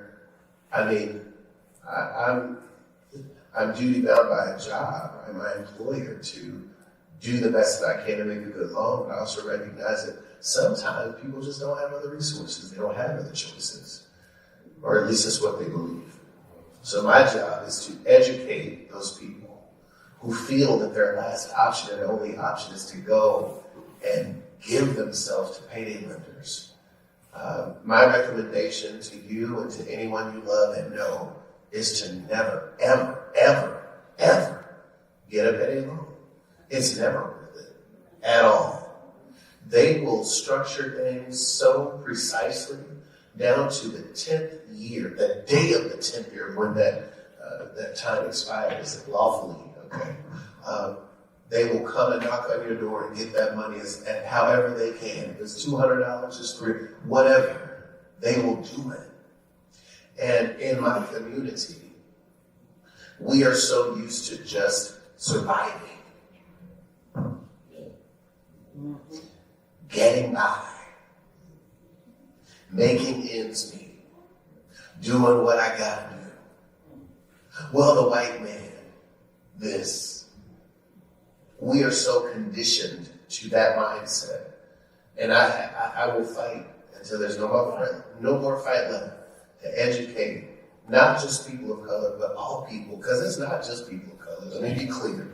I'm duty bound by a job, by my employer, to do the best that I can to make a good loan, but I also recognize that sometimes people just don't have other resources. They don't have other choices, or at least that's what they believe. So my job is to educate those people who feel that their last option and only option is to go and give themselves to payday lenders. My recommendation to you and to anyone you love and know is to never, ever, ever, ever get a payday loan. It's never worth it at all. They will structure things so precisely down to the 10th year, the day of the 10th year when that time expires lawfully, okay? They will come and knock on your door and get that money and however they can. If it's $200, it's $300, whatever, they will do it. And in my community, we are so used to just surviving, getting by, making ends meet, doing what I gotta do. Well, the white man, this. We are so conditioned to that mindset. And I will fight until there's no more fight left to educate not just people of color, but all people, because it's not just people of color. Let me be clear.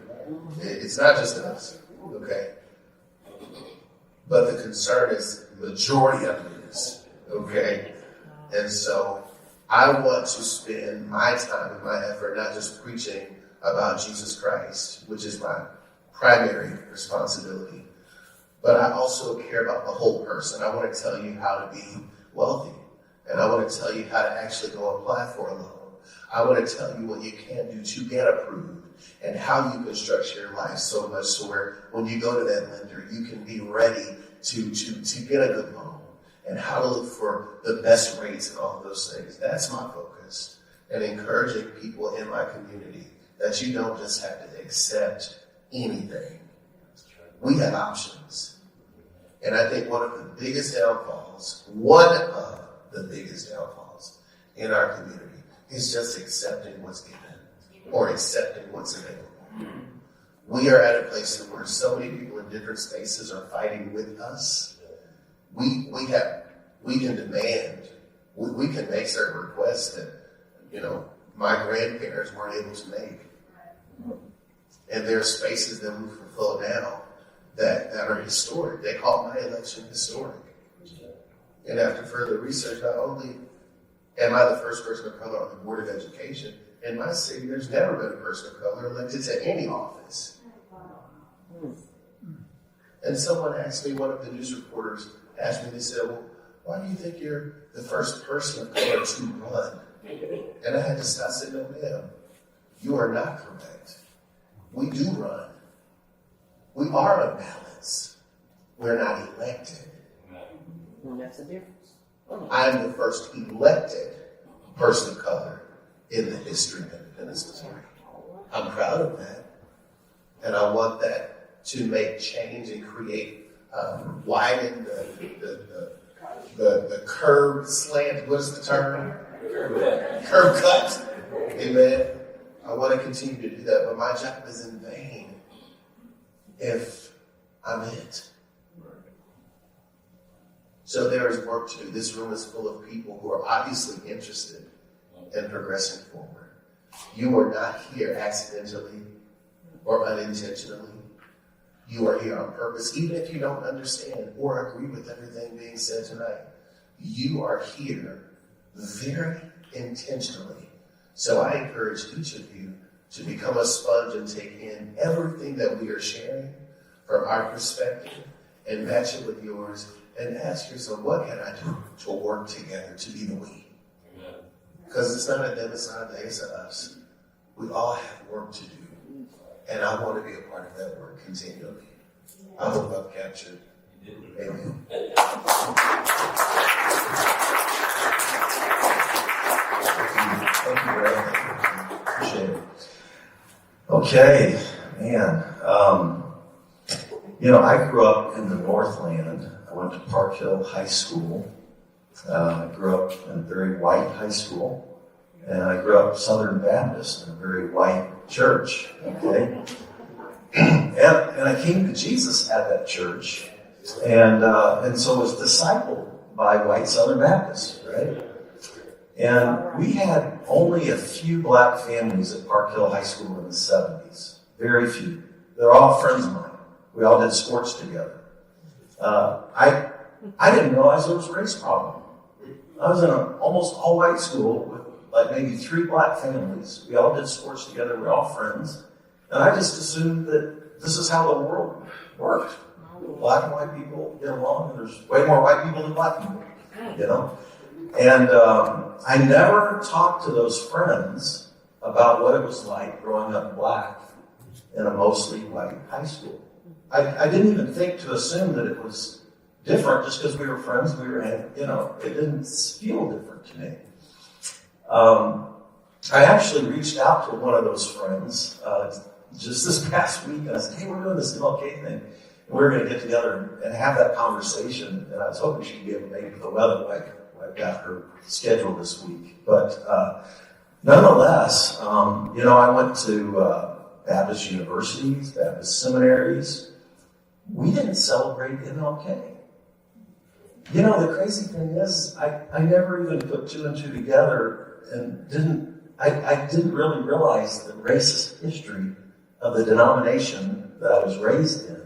It's not just us, okay? But the concern is majority of it is, okay? And so I want to spend my time and my effort not just preaching about Jesus Christ, which is my primary responsibility, but I also care about the whole person. I want to tell you how to be wealthy, and I want to tell you how to actually go apply for a loan. I want to tell you what you can do to get approved and how you can structure your life so much so where when you go to that lender, you can be ready to get a good loan and how to look for the best rates and all of those things. That's my focus, and encouraging people in my community that you don't just have to accept anything. We have options. And I think one of the biggest downfalls in our community is just accepting what's given or accepting what's available. We are at a place where so many people in different spaces are fighting with us. We can demand, we can make certain requests that, my grandparents weren't able to make. And there are spaces that we fulfill now that are historic. They call my election historic. And after further research, not only am I the first person of color on the Board of Education, in my city, there's never been a person of color elected to any office. And someone asked me, one of the news reporters asked me, they said, well, why do you think you're the first person of color to run? And I had to stop and say, no, ma'am, you are not correct. We do run. We are on balance. We're not elected. Well, that's the difference. I'm the first elected person of color in the history of Independence, Missouri. I'm proud of that. And I want that to make change and create, widen the curb slant, what is the term? Curb cut. Amen. I want to continue to do that, but my job is in vain if I'm it. So there is work to do. This room is full of people who are obviously interested in progressing forward. You are not here accidentally or unintentionally. You are here on purpose, even if you don't understand or agree with everything being said tonight. You are here very intentionally. So I encourage each of you to become a sponge and take in everything that we are sharing from our perspective and match it with yours and ask yourself, what can I do to work together to be the we? Because it's not a them, it's not a they, it's a us. We all have work to do. And I want to be a part of that work continually. I hope I've captured. Amen. Thank you, Ray. Appreciate it. Okay, man. I grew up in the Northland. I went to Park Hill High School. I grew up in a very white high school. And I grew up Southern Baptist in a very white church. Okay? And I came to Jesus at that church. And so was discipled by white Southern Baptists, right? And we had only a few black families at Park Hill High School in the 70s. Very few. They're all friends of mine. We all did sports together. I didn't realize there was a race problem. I was in an almost all-white school with like maybe 3 black families. We all did sports together. We were all friends. And I just assumed that this is how the world worked. Black and white people get along, and there's way more white people than black people, And I never talked to those friends about what it was like growing up black in a mostly white high school. I didn't even think to assume that it was different just because we were friends. It didn't feel different to me. I actually reached out to one of those friends just this past week, and I said, hey, we're doing this MLK thing. And we're going to get together and have that conversation. And I was hoping she'd be able to make it for the weather, like I've got her scheduled this week. But nonetheless, I went to Baptist universities, Baptist seminaries. We didn't celebrate MLK. The crazy thing is, I never even put 2 and 2 together and I didn't really realize the racist history of the denomination that I was raised in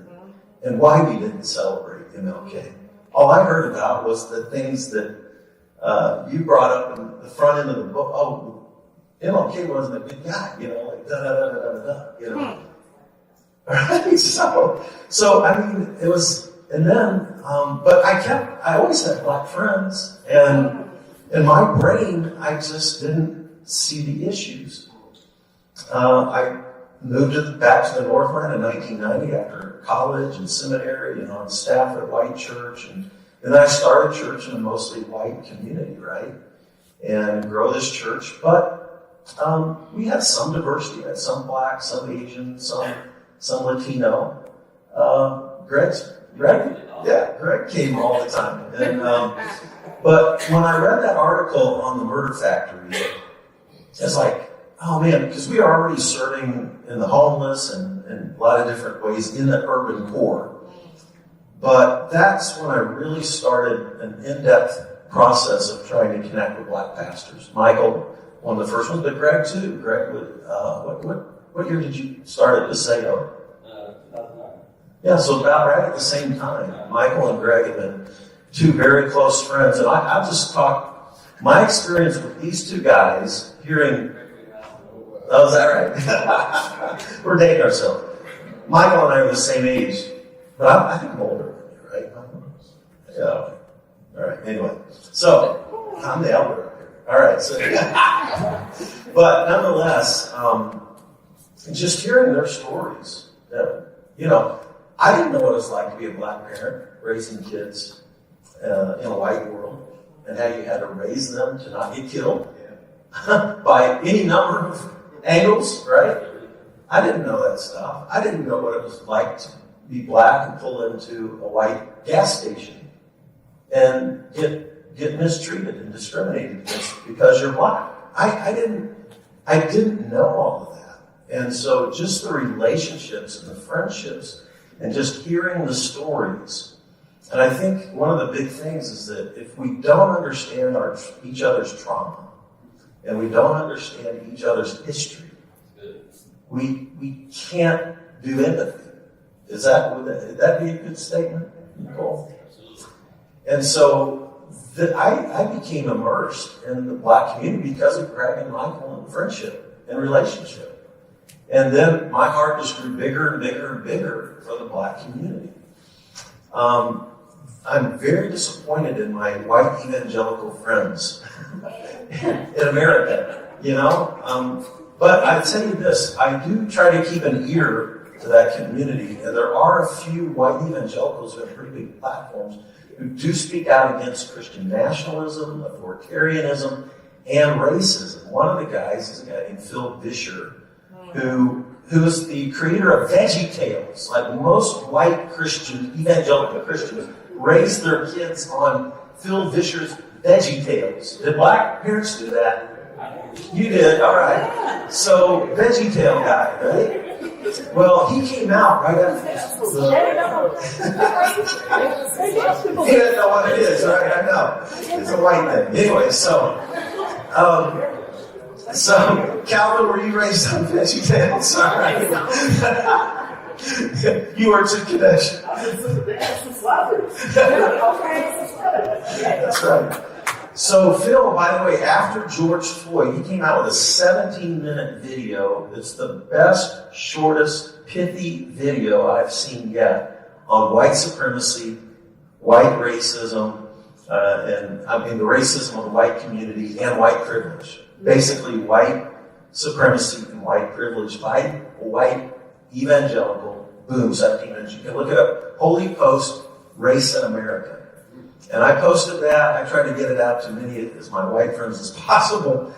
and why we didn't celebrate MLK. All I heard about was the things that you brought up in the front end of the book. Oh, MLK wasn't a good guy, like da-da-da-da-da-da, Right? So I mean, it was, and then, but I always had black friends, and in my brain, I just didn't see the issues. I moved back to the Northland in 1990 after college and seminary, on staff at a white church, and then I started church in a mostly white community, right? And grow this church, but we had some diversity. We had some black, some Asian, some Latino. Greg came all the time. And, but when I read that article on the murder factory, it's like, oh man, because we are already serving in the homeless and in a lot of different ways in the urban core. But that's when I really started an in-depth process of trying to connect with black pastors. Michael, one of the first ones, but Greg too. Greg, what year did you start at Paseo? 2009. Yeah, so about right at the same time. Michael and Greg have been two very close friends. And I'll just talk, my experience with these two guys, hearing, oh, is that right? We're dating ourselves. Michael and I are the same age, but I think I'm older than you, right? Yeah. All right, anyway. So, I'm the elder up here. All right, so, but nonetheless, just hearing their stories, you know, I didn't know what it's like to be a black parent raising kids in a white world, and how you had to raise them to not get killed by any number of angles, right? I didn't know that stuff. I didn't know what it was like to be black and pull into a white gas station and get mistreated and discriminated against because you're black. I didn't know all of that. And so just the relationships and the friendships and just hearing the stories. And I think one of the big things is that if we don't understand each other's trauma and we don't understand each other's history, we can't do empathy. Would that be a good statement, Nicole? And so I became immersed in the black community because of Greg and Michael and friendship and relationship. And then my heart just grew bigger and bigger and bigger for the black community. I'm very disappointed in my white evangelical friends in America, you know? But I tell you this, I do try to keep an ear to that community, and there are a few white evangelicals who have pretty big platforms who do speak out against Christian nationalism, authoritarianism, and racism. One of the guys is a guy named Phil Vischer, who is the creator of Veggie Tales. Like most white Christian, evangelical Christians, raise their kids on Phil Vischer's Veggie Tales. Did black parents do that? You did, all right. So, Veggie Tale guy, right? Well, he came out right after the... He doesn't know what it is, right? I know. It's a white thing. Anyway, so Calvin, were you raised on Veggie Tales? All right. You were to connection. That's right. So Phil, by the way, after George Floyd, he came out with a 17-minute video. It's the best, shortest, pithy video I've seen yet on white supremacy, white racism, the racism of the white community and white privilege. Basically, white supremacy and white privilege by white evangelical, boom, 17 minutes. You can look it up. Holy Post, Race in America. And I posted that. I tried to get it out to many of my white friends as possible.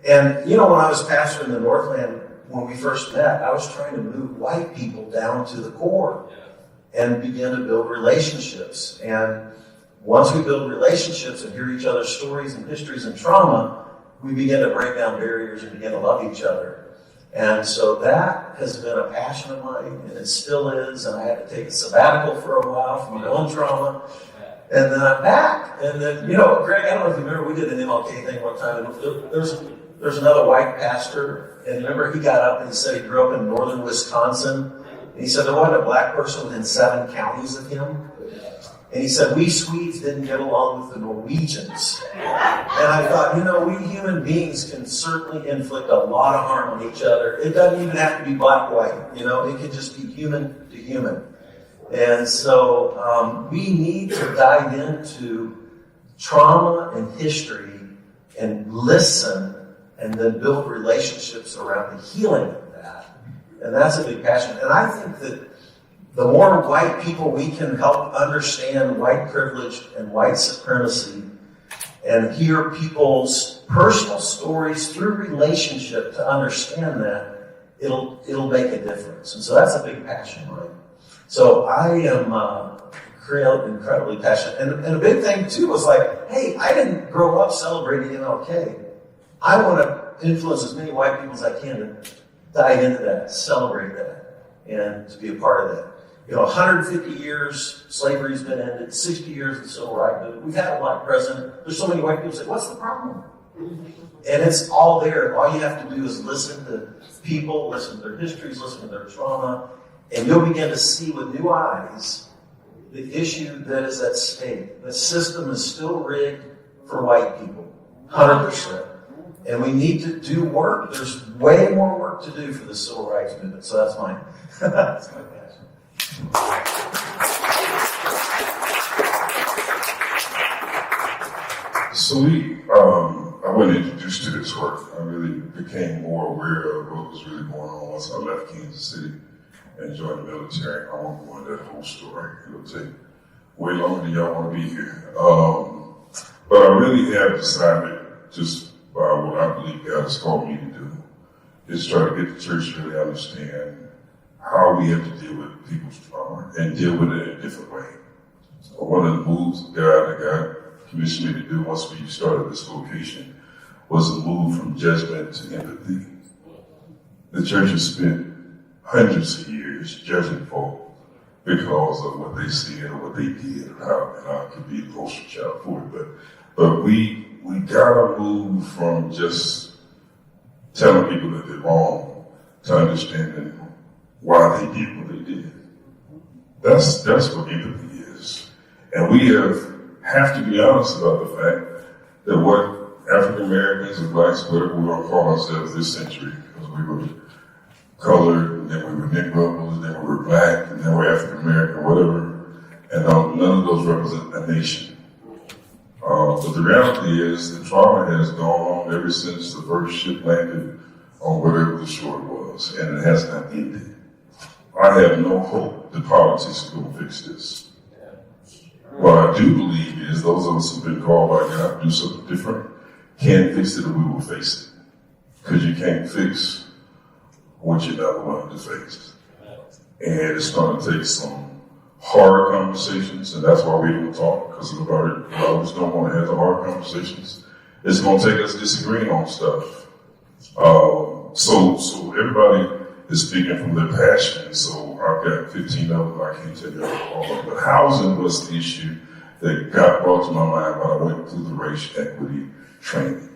And, you know, when I was pastor in the Northland, when we first met, I was trying to move white people down to the core and begin to build relationships. And once we build relationships and hear each other's stories and histories and trauma, we begin to break down barriers and begin to love each other. And so that has been a passion of mine, and it still is. And I had to take a sabbatical for a while from my own trauma. And then I'm back. And then, you know, Greg, I don't know if you remember, we did an MLK thing one time. There's another white pastor. And remember, he got up and he said he grew up in northern Wisconsin. And he said there wasn't a black person within 7 counties of him. And he said, we Swedes didn't get along with the Norwegians. And I thought, you know, we human beings can certainly inflict a lot of harm on each other. It doesn't even have to be black-white. You know, it can just be human to human. And so we need to dive into trauma and history and listen and then build relationships around the healing of that. And that's a big passion. And I think that the more white people we can help understand white privilege and white supremacy and hear people's personal stories through relationship to understand that, it'll make a difference. And so that's a big passion of mine. So I am incredibly passionate. And a big thing, too, was like, hey, I didn't grow up celebrating MLK. I want to influence as many white people as I can to dive into that, celebrate that, and to be a part of that. 150 years, slavery's been ended, 60 years of civil rights movement. We've had a black president. There's so many white people say, what's the problem? And it's all there. All you have to do is listen to people, listen to their histories, listen to their trauma, and you'll begin to see with new eyes the issue that is at stake. The system is still rigged for white people, 100%. And we need to do work. There's way more work to do for the civil rights movement. So that's my passion. So I wasn't introduced to this work. I really became more aware of what was really going on once I left Kansas City and joined the military. I won't go into that whole story. It'll take way longer than y'all want to be here. But I really have decided, just by what I believe God has called me to do, is try to get the church to really understand how we have to deal with people's trauma and deal with it in a different way. One of the moves of God that God commissioned me to do once we started this vocation was a move from judgment to empathy. The church has spent hundreds of years judging folk because of what they see and what they did, and how it could be the poster child for it. But we gotta move from just telling people that they're wrong to understanding why they did what they did. That's what empathy is. And we have to be honest about the fact that what African Americans and blacks, whatever we want to call ourselves this century, because we were colored, and then we were Negroes, and then we were black, and then we're African American, whatever, and none of those represent a nation. But the reality is the trauma has gone on ever since the first ship landed on whatever the shore was, and it has not ended. I have no hope that politics is going to fix this. What I do believe is those of us who've been called by God to do something different can fix it, and we will face it. Because you can't fix what you're not willing to face. And it's going to take some hard conversations, and that's why we don't talk, because a lot of us don't want to have the hard conversations. It's going to take us disagreeing on stuff. So everybody is speaking from their passion. So I've got 15 of them. I can't tell you all of them. But housing was the issue that God brought to my mind when I went through the race equity training.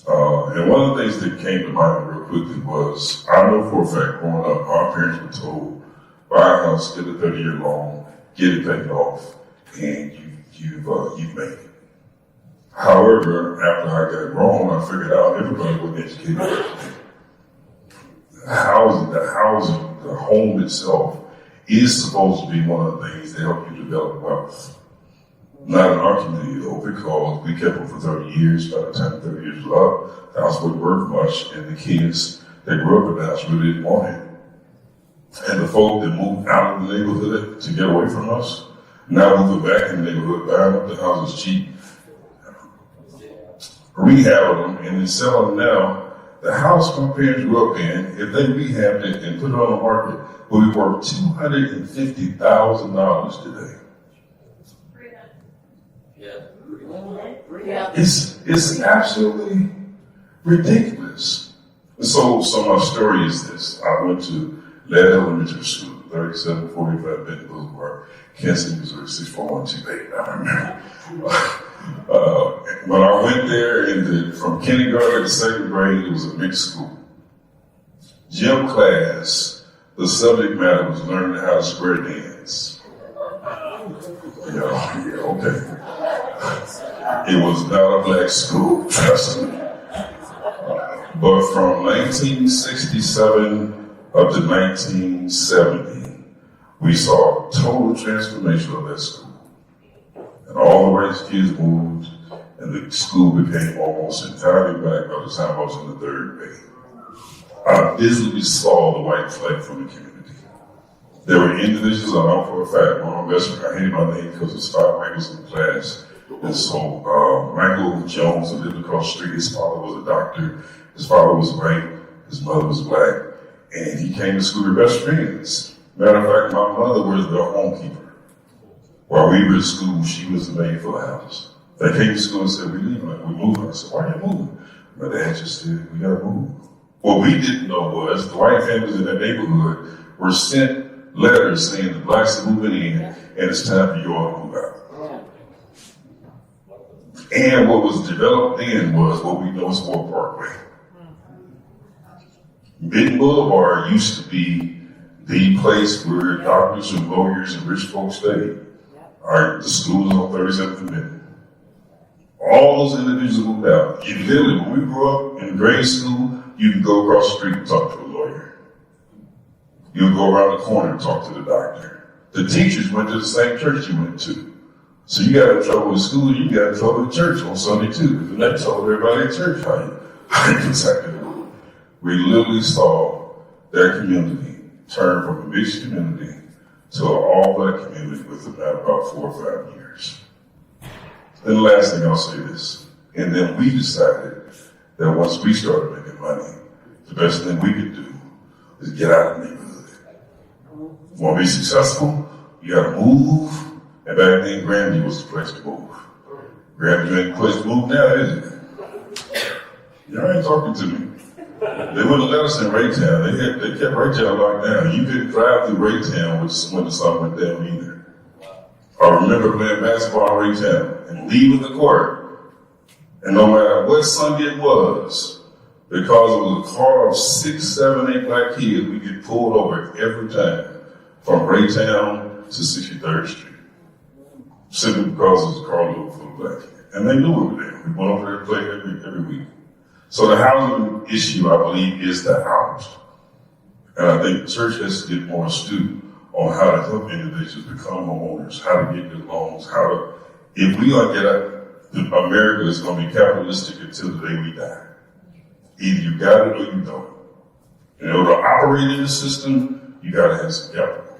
And one of the things that came to mind real quickly was, I know for a fact growing up, our parents were told, buy a house, get a 30-year loan, get it paid off, and you've made it. However, after I got grown, I figured out everybody wasn't educated. The home itself is supposed to be one of the things that help you develop wealth. Not in our community though, because we kept them for 30 years. By the time 30 years was up, the house wasn't worth much, and the kids that grew up in the house really didn't want it. And the folk that moved out of the neighborhood to get away from us, now moving back in the neighborhood, buying up the houses cheap, rehabbing them, and then selling them now. The house my parents grew up in, if they rehabbed it and put it on the market, would be worth $250,000 today. Yeah. It's absolutely ridiculous. So my story is this. I went to Ladd Elementary School, 3745 Benton Boulevard, Kansas City, Missouri, 64128. I remember. When I went there from kindergarten to second grade, it was a mixed school. Gym class, the subject matter was learning how to square dance. Yeah, okay. It was not a black school, trust me. But from 1967 up to 1970, we saw a total transformation of that school. And all the race kids moved, and the school became almost entirely black by the time I was in the third grade. I visibly saw the white flag from the community. There were individuals, I know for a fact, one of my best friends, I hated my name because there's 5 Michaels in the class. And so Michael Jones, who lived across the street, his father was a doctor, his father was white, his mother was black, and he came to school with best friends. Matter of fact, my mother was the homekeeper. While we were at school, she was the maid for the house. They came to school and said, we're leaving, we're moving. I said, why are you moving? My dad just said, we gotta move. What we didn't know was the white families in that neighborhood were sent letters saying the blacks are moving in and it's time for you all to move out. And what was developed then was what we know as Fort Parkway. Benton Boulevard used to be the place where doctors and lawyers and rich folks stayed. All right, the school is on 37th and Benton. All those individuals moved out. You literally, when we grew up in grade school, you could go across the street and talk to a lawyer. You would go around the corner and talk to the doctor. The teachers went to the same church you went to. So you got in trouble with school, you got in trouble with church on Sunday too. And they told everybody at church how you protected them. We literally saw their community turn from a mixed community to an all-black community within about 4 or 5 years. Then the last thing I'll say this, and then we decided that once we started making money, the best thing we could do is get out of the neighborhood. You want to be successful? You got to move. And back then, Grandview was the place to move. Grandview ain't the place to move now, is it? Y'all ain't talking to me. They wouldn't let us in Raytown. They kept Raytown locked down. You couldn't drive through Raytown when the sun went down either. I remember playing basketball in Raytown and leaving the court. And no matter what Sunday it was, because it was a car of 6, 7, 8 black kids, we get pulled over every time from Raytown to 63rd Street. Simply because it was a car load full of black kids. And they knew we were there. We went over there to play every week. So the housing issue, I believe, is the house. And I think the church has to get more astute on how to help individuals become homeowners, how to get good loans, if we don't get out, America is going to be capitalistic until the day we die. Either you got it or you don't. In order to operate in the system, you got to have some capital.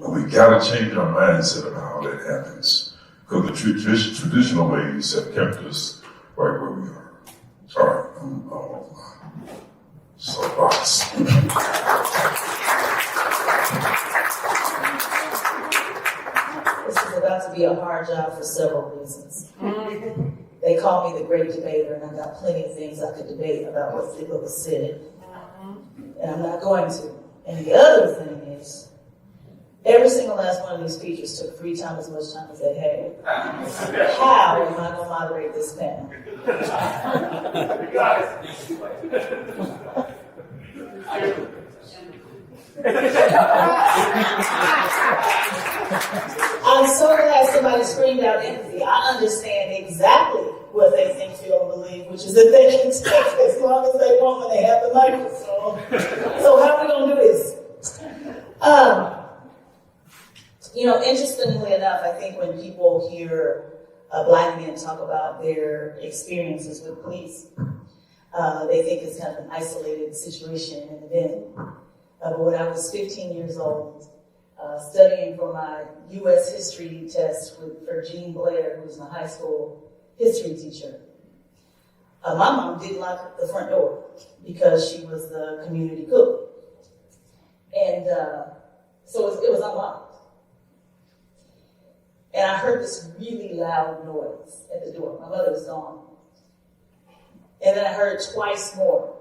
But we got to change our mindset about how that happens. Because the traditional ways have kept us right where we are. Sorry, I'm soapbox. This is about to be a hard job for several reasons. They call me the great debater, and I've got plenty of things I could debate about what was said, and I'm not going to. And the other thing is, every single last one of these speakers took 3 times as much time as they had. How am I going to moderate this panel? I'm so glad somebody screamed out empathy. I understand exactly what they think, feel, and believe, which is that they can take as long as they want when they have the microphone. So how are we going to do this? Interestingly enough, I think when people hear black men talk about their experiences with police, they think it's kind of an isolated situation and event. But when I was 15 years old, studying for my U.S. history test for Jean Blair, who was my high school history teacher, my mom didn't lock the front door because she was the community cook. And so it was unlocked. And I heard this really loud noise at the door. My mother was gone. And then I heard it twice more.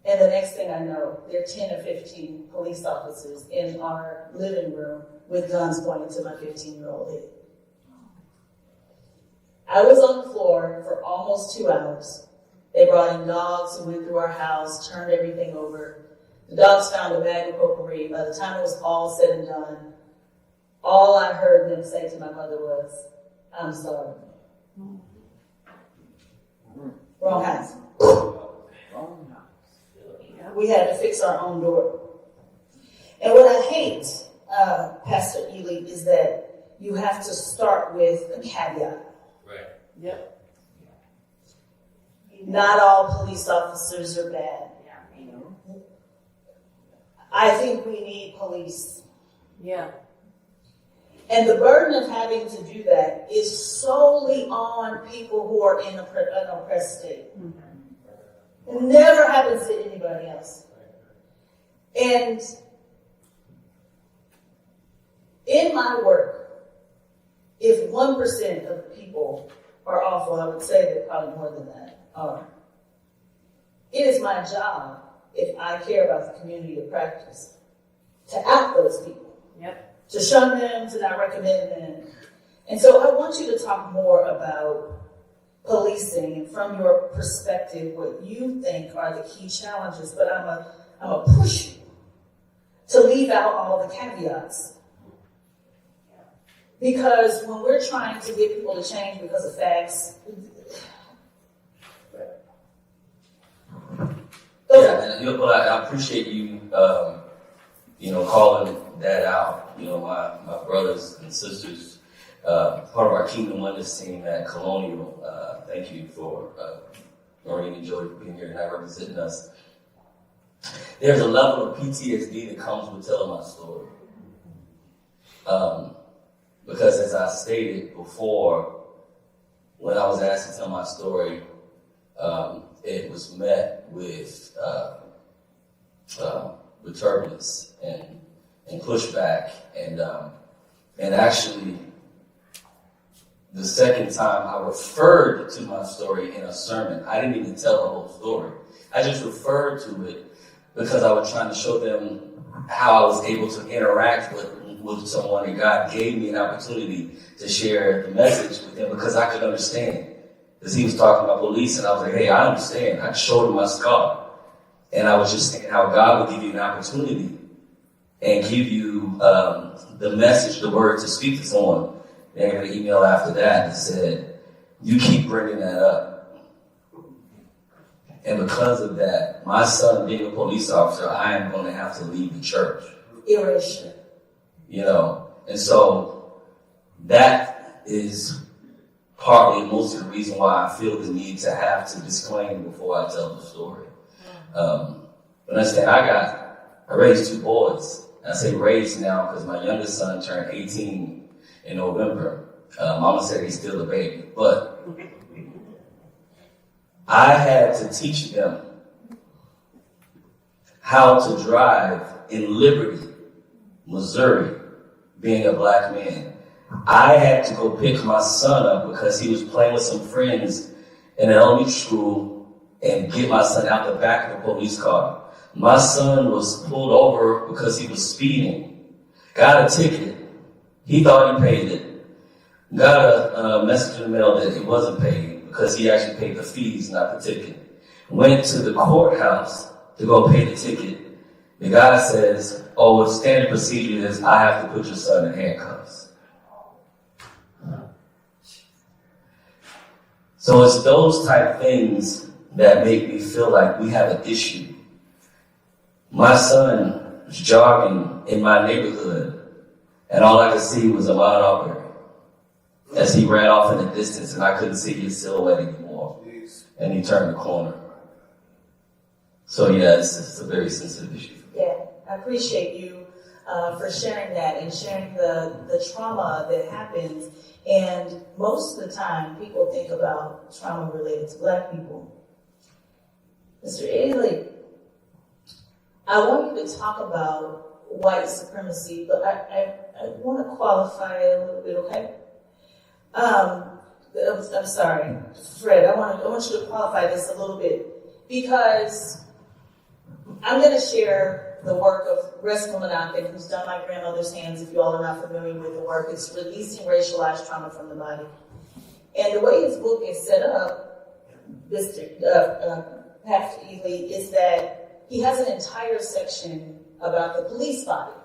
And the next thing I know, there are 10 or 15 police officers in our living room with guns pointed to my 15-year-old head. I was on the floor for almost 2 hours. They brought in dogs who went through our house, turned everything over. The dogs found a bag of potpourri. By the time it was all said and done, all I heard them say to my mother was, "I'm sorry." Wrong house. We had to fix our own door. And what I hate, Pastor Ely, is that you have to start with a caveat. Right. Yep. Not all police officers are bad. I think we need police. Yeah. And the burden of having to do that is solely on people who are in an oppressed state. It never happens to anybody else. And in my work, if 1% of people are awful, I would say that probably more than that are. it is my job, if I care about the community of practice, to out those people. Yep. To shun them, to not recommend them. And so I want you to talk more about policing and from your perspective, what you think are the key challenges, but I'm a push you to leave out all the caveats. Because when we're trying to get people to change because of facts, Yeah, and I appreciate you, calling that out. My brothers and sisters, part of our Kingdom Wonders team at Colonial. Thank you for Noreen and Joy being here tonight representing us. There's a level of PTSD that comes with telling my story. Because as I stated before, when I was asked to tell my story, it was met with turbulence and pushback, and actually, the second time I referred to my story in a sermon, I didn't even tell the whole story. I just referred to it because I was trying to show them how I was able to interact with someone, and God gave me an opportunity to share the message with him because I could understand. Because he was talking about police, and I was like, hey, I understand. I showed him my scar. And I was just saying how God would give you an opportunity and give you the message, the word to speak to someone. And I got an email after that that said, you keep bringing that up. And because of that, my son being a police officer, I am going to have to leave the church. erasure. And so that is partly most of the reason why I feel the need to have to disclaim before I tell the story. But understand, I raised two boys. I say raised now because my youngest son turned 18 in November. Mama said he's still a baby, but I had to teach them how to drive in Liberty, Missouri, being a black man. I had to go pick my son up because he was playing with some friends in an elementary school and get my son out the back of the police car. My son was pulled over because he was speeding, got a ticket. He thought he paid it, got a message in the mail that it wasn't paid because he actually paid the fees, not the ticket. Went to the courthouse to go pay the ticket. The guy says, oh, the standard procedure is I have to put your son in handcuffs. So it's those type things that make me feel like we have an issue. My son was jogging in my neighborhood, and all I could see was a Ahmaud Arbery as he ran off in the distance, and I couldn't see his silhouette anymore. And he turned the corner. So yeah, it's a very sensitive issue. Yeah, I appreciate you for sharing that and sharing the trauma that happens. And most of the time, people think about trauma related to black people. Mr. Ailey, I want you to talk about white supremacy, but I want to qualify it a little bit, okay? I'm sorry, Fred, I want you to qualify this a little bit because I'm going to share the work of Res Mumanake, who's done My Grandmother's Hands. If you all are not familiar with the work, it's Releasing Racialized Trauma from the Body. And the way his book is set up, Pastor Ely, is that he has an entire section about the police body.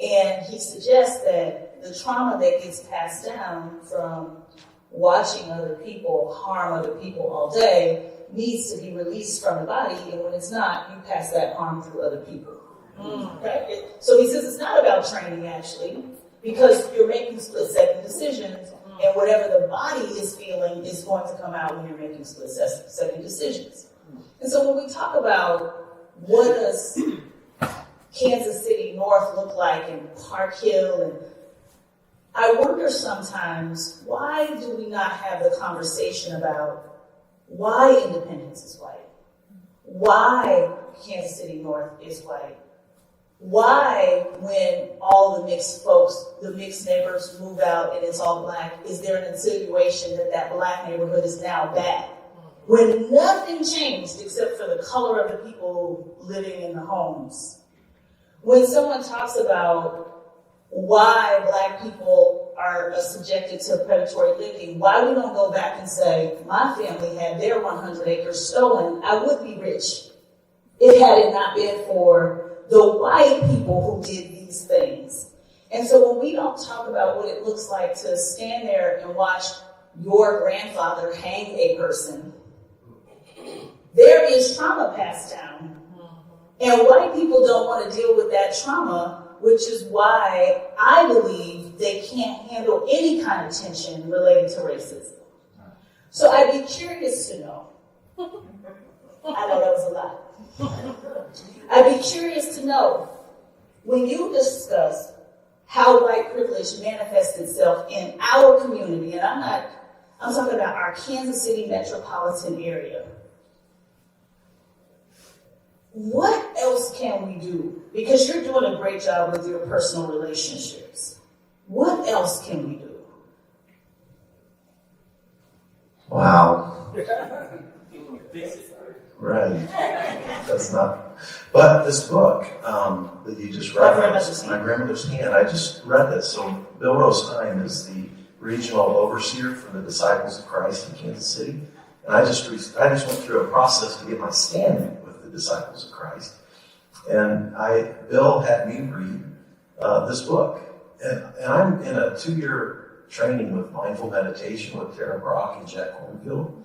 And he suggests that the trauma that gets passed down from watching other people harm other people all day needs to be released from the body, and when it's not, you pass that harm through other people. Okay? So he says it's not about training, actually, because you're making split-second decisions, and whatever the body is feeling is going to come out when you're making split-second decisions. And so when we talk about what does Kansas City North look like and Park Hill, and I wonder sometimes, why do we not have the conversation about why Independence is white? Why Kansas City North is white? Why, when all the mixed folks, the mixed neighbors move out and it's all black, is there an insinuation that that black neighborhood is now bad? when nothing changed except for the color of the people living in the homes. When someone talks about why Black people are subjected to predatory lynching, why we don't go back and say, my family had their 100 acres stolen, I would be rich if had it not been for the white people who did these things. And so when we don't talk about what it looks like to stand there and watch your grandfather hang a person, there is trauma passed down. And white people don't want to deal with that trauma, which is why I believe they can't handle any kind of tension related to racism. So I'd be curious to know. I know that was a lot. I'd be curious to know, when you discuss how white privilege manifests itself in our community, and I'm talking about our Kansas City metropolitan area. What else can we do? Because you're doing a great job with your personal relationships. What else can we do? Wow. Right. That's not. But this book that you just referenced, My Grandmother's Hand, I just read this. So Bill Rostein is the regional overseer for the Disciples of Christ in Kansas City. And I just went through a process to get my standing with the Disciples of Christ. And Bill had me read this book. And I'm in a 2-year training with mindful meditation with Tara Brock and Jack Cornfield.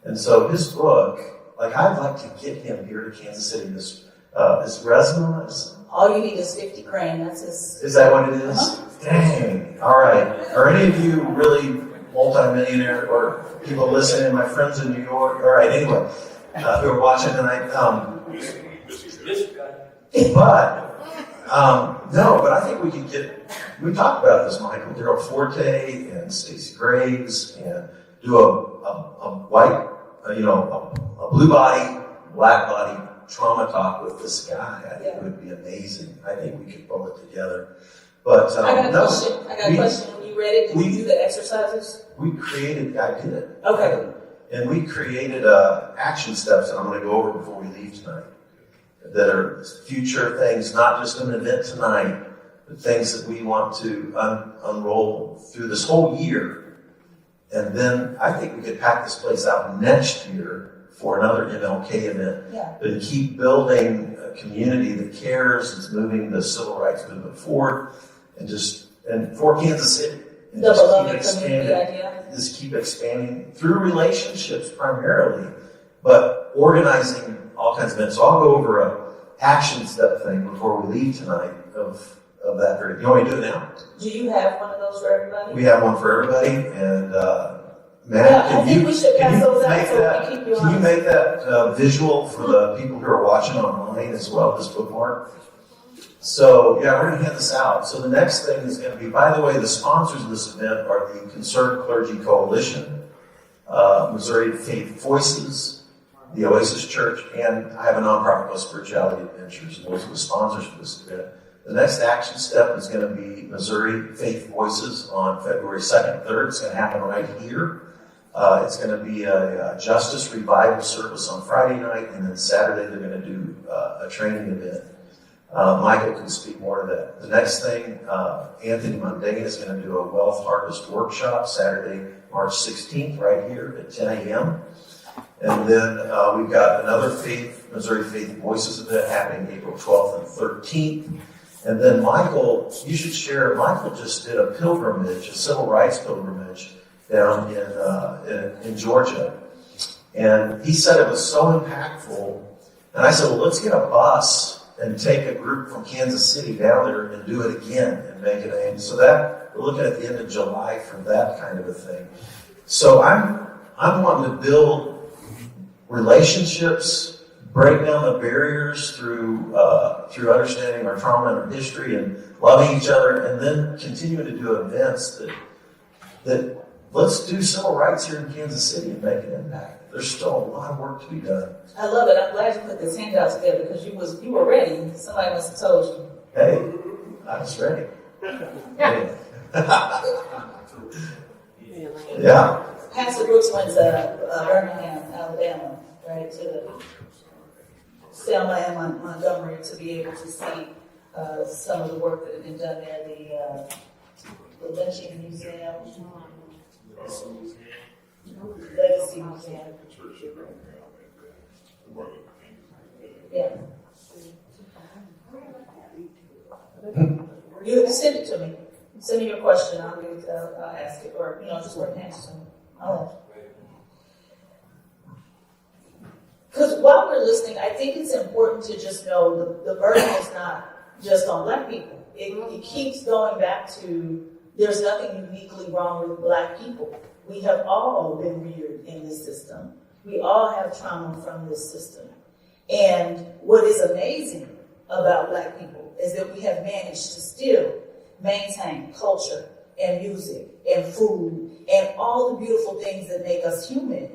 And so his book, I'd like to get him here to Kansas City. His resume is... All you need is 50 grand. That's his... Is that what it is? Uh-huh. Dang. All right. Are any of you really multimillionaire or people listening, my friends in New York? All right, anyway, who are watching tonight. But I think we could we talked about this, Michael, Daryl Forte and Stacey Graves, and do a white, a blue body, black body trauma talk with this guy. I think it would be amazing. I think we could pull it together. But I got a question. When you read it, did you do the exercises? I did it. Okay. And we created action steps that I'm going to go over before we leave tonight, that are future things, not just an event tonight, but things that we want to unroll through this whole year. And then I think we could pack this place out next year for another MLK event. Yeah. But keep building a community that cares, is moving the civil rights movement forward, and for Kansas City. And the beloved community idea. Just keep expanding through relationships primarily, but organizing all kinds of events. So I'll go over a action step thing before we leave tonight of that very. You want me to do it now? Do you have one of those for everybody? We have one for everybody, and Matt, I think we should pass those out so we keep you on. Can you make that visual for the people who are watching online as well, this bookmark? So, we're going to hand this out. So the next thing is going to be, by the way, the sponsors of this event are the Concerned Clergy Coalition, Missouri Faith Voices, the Oasis Church, and I have a nonprofit called Spirituality Adventures, and those are the sponsors for this event. The next action step is going to be Missouri Faith Voices on February 2nd and 3rd. It's going to happen right here. It's going to be a Justice Revival service on Friday night, and then Saturday they're going to do a training event. Michael can speak more to that. The next thing, Anthony Mundane is going to do a Wealth Harvest Workshop Saturday, March 16th, right here at 10 a.m. And then we've got another Missouri Faith Voices event happening April 12th and 13th. And then Michael, you should share, Michael just did a pilgrimage, a civil rights pilgrimage down in Georgia. And he said it was so impactful. And I said, well, let's get a bus and take a group from Kansas City down there and do it again and make it a. So that, we're looking at the end of July for that kind of a thing. So I'm wanting to build relationships, break down the barriers through understanding our trauma and our history and loving each other, and then continue to do events that let's do civil rights here in Kansas City and make an impact. There's still a lot of work to be done. I love it. I'm glad you put this handout together because you were ready. Somebody must have told you. Hey, I was ready. Yeah. Pastor Brooks went to Birmingham, Alabama, right, to Selma and Montgomery to be able to see some of the work that had been done there, the Lynching Museum, Legacy Museum. Yeah. You send it to me. Send me your question. I'll ask it, or just write an answer to me. Because while we're listening, I think it's important to just know the burden is not just on Black people. It keeps going back to there's nothing uniquely wrong with Black people. We have all been reared in this system. We all have trauma from this system. And what is amazing about Black people is that we have managed to still maintain culture and music and food and all the beautiful things that make us human.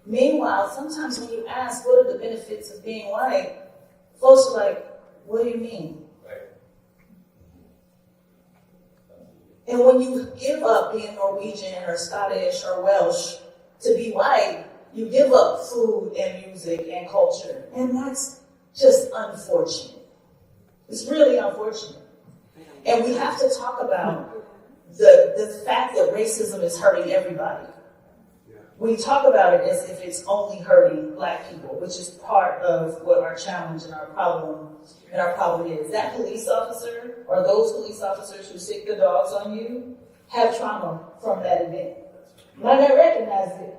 Meanwhile, sometimes when you ask what are the benefits of being white, folks are like, what do you mean? And when you give up being Norwegian or Scottish or Welsh to be white, you give up food and music and culture. And that's just unfortunate. It's really unfortunate. And we have to talk about the fact that racism is hurting everybody. We talk about it as if it's only hurting Black people, which is part of what our challenge and our problem is. That police officer or those police officers who sick the dogs on you have trauma from that event. Might not recognize it,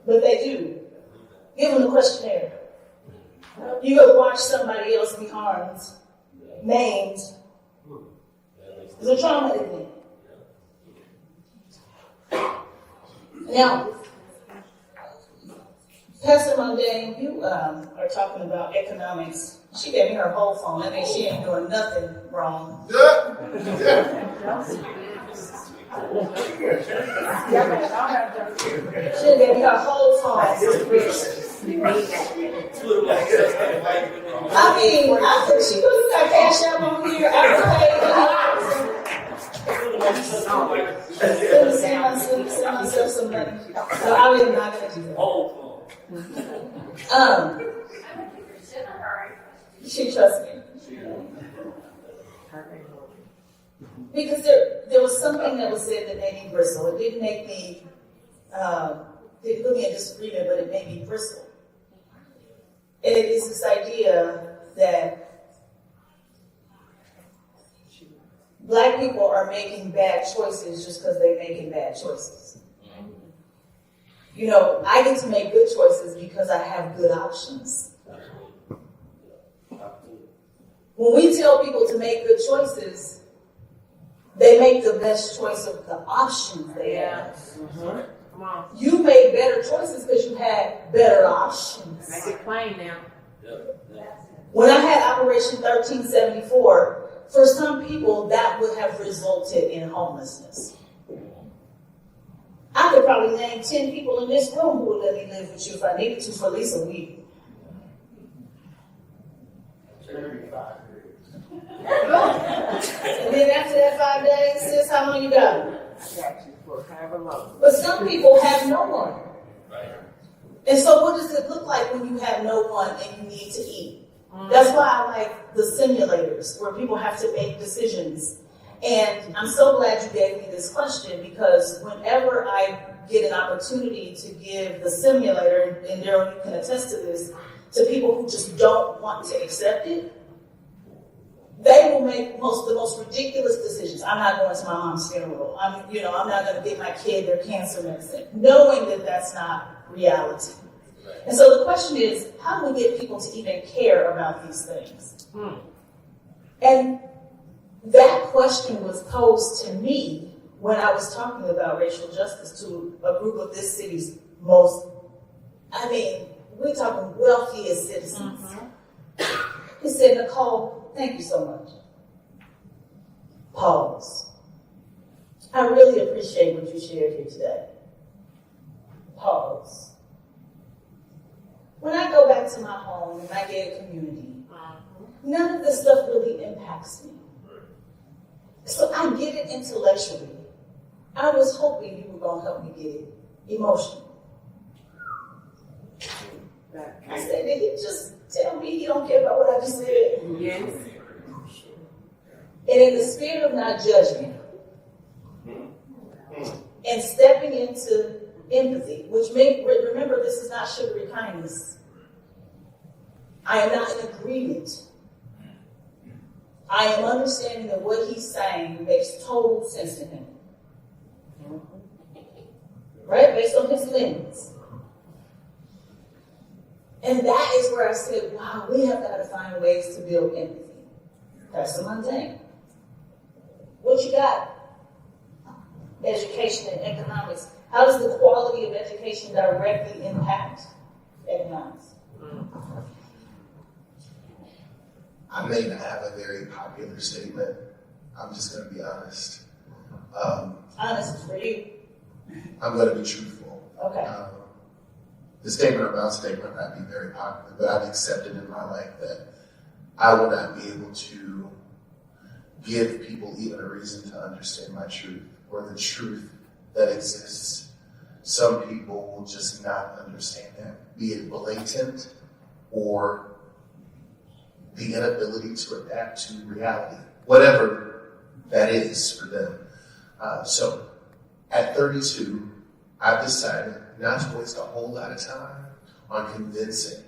but they do. Give them the questionnaire. You have watched somebody else be harmed, maimed. It's a trauma event. Now, Pastor Mundane, you are talking about economics. She gave me her whole phone. That means she ain't doing nothing wrong. She gave me her whole phone. I think she could have got cash out on here. Send myself some money. So I am not going to do that. She trusts me. Because there was something that was said that made me bristle. It didn't make me, didn't put me in disagreement, but it made me bristle. And it is this idea that Black people are making bad choices just because they're making bad choices. I get to make good choices because I have good options. When we tell people to make good choices, they make the best choice of the options they have. Come on. You made better choices because you had better options. Make it plain now. When I had Operation 1374, for some people, that would have resulted in homelessness. I could probably name 10 people in this room who would let me live with you if I needed to for at least a week. And then after that 5 days, sis, how long you got? I got you for however long. But some people have no one. And so what does it look like when you have no one and you need to eat? That's why I like the simulators where people have to make decisions. And I'm so glad you gave me this question because whenever I get an opportunity to give the simulator, and Daryl, you can attest to this, to people who just don't want to accept it, they will make the most ridiculous decisions. I'm not going to my mom's funeral. I'm not going to get my kid their cancer medicine, knowing that that's not reality. And so the question is, how do we get people to even care about these things? And that question was posed to me when I was talking about racial justice to a group of this city's we're talking wealthiest citizens. He said, Nicole, thank you so much. Pause. I really appreciate what you shared here today. Pause. When I go back to my home and my gay community, none of this stuff really impacts me. So I get it intellectually. I was hoping you were going to help me get it emotional. I said, did he just tell me he don't care about what I just said? Yes. And in the spirit of not judging and stepping into empathy, which remember, this is not sugary kindness. I am not in agreement. I am understanding that what he's saying makes total sense to him. Right? Based on his lens. And that is where I said, wow, we have got to find ways to build empathy. That's the mundane. What you got? Education and economics. How does the quality of education directly impact economics? I may not have a very popular statement. I'm just going to be honest. Honest for you. I'm going to be truthful. Okay. The statement or non-statement might be very popular, but I've accepted in my life that I will not be able to give people even a reason to understand my truth or the truth that exists. Some people will just not understand that, be it blatant or the inability to adapt to reality, whatever that is for them. So at 32, I've decided not to waste a whole lot of time on convincing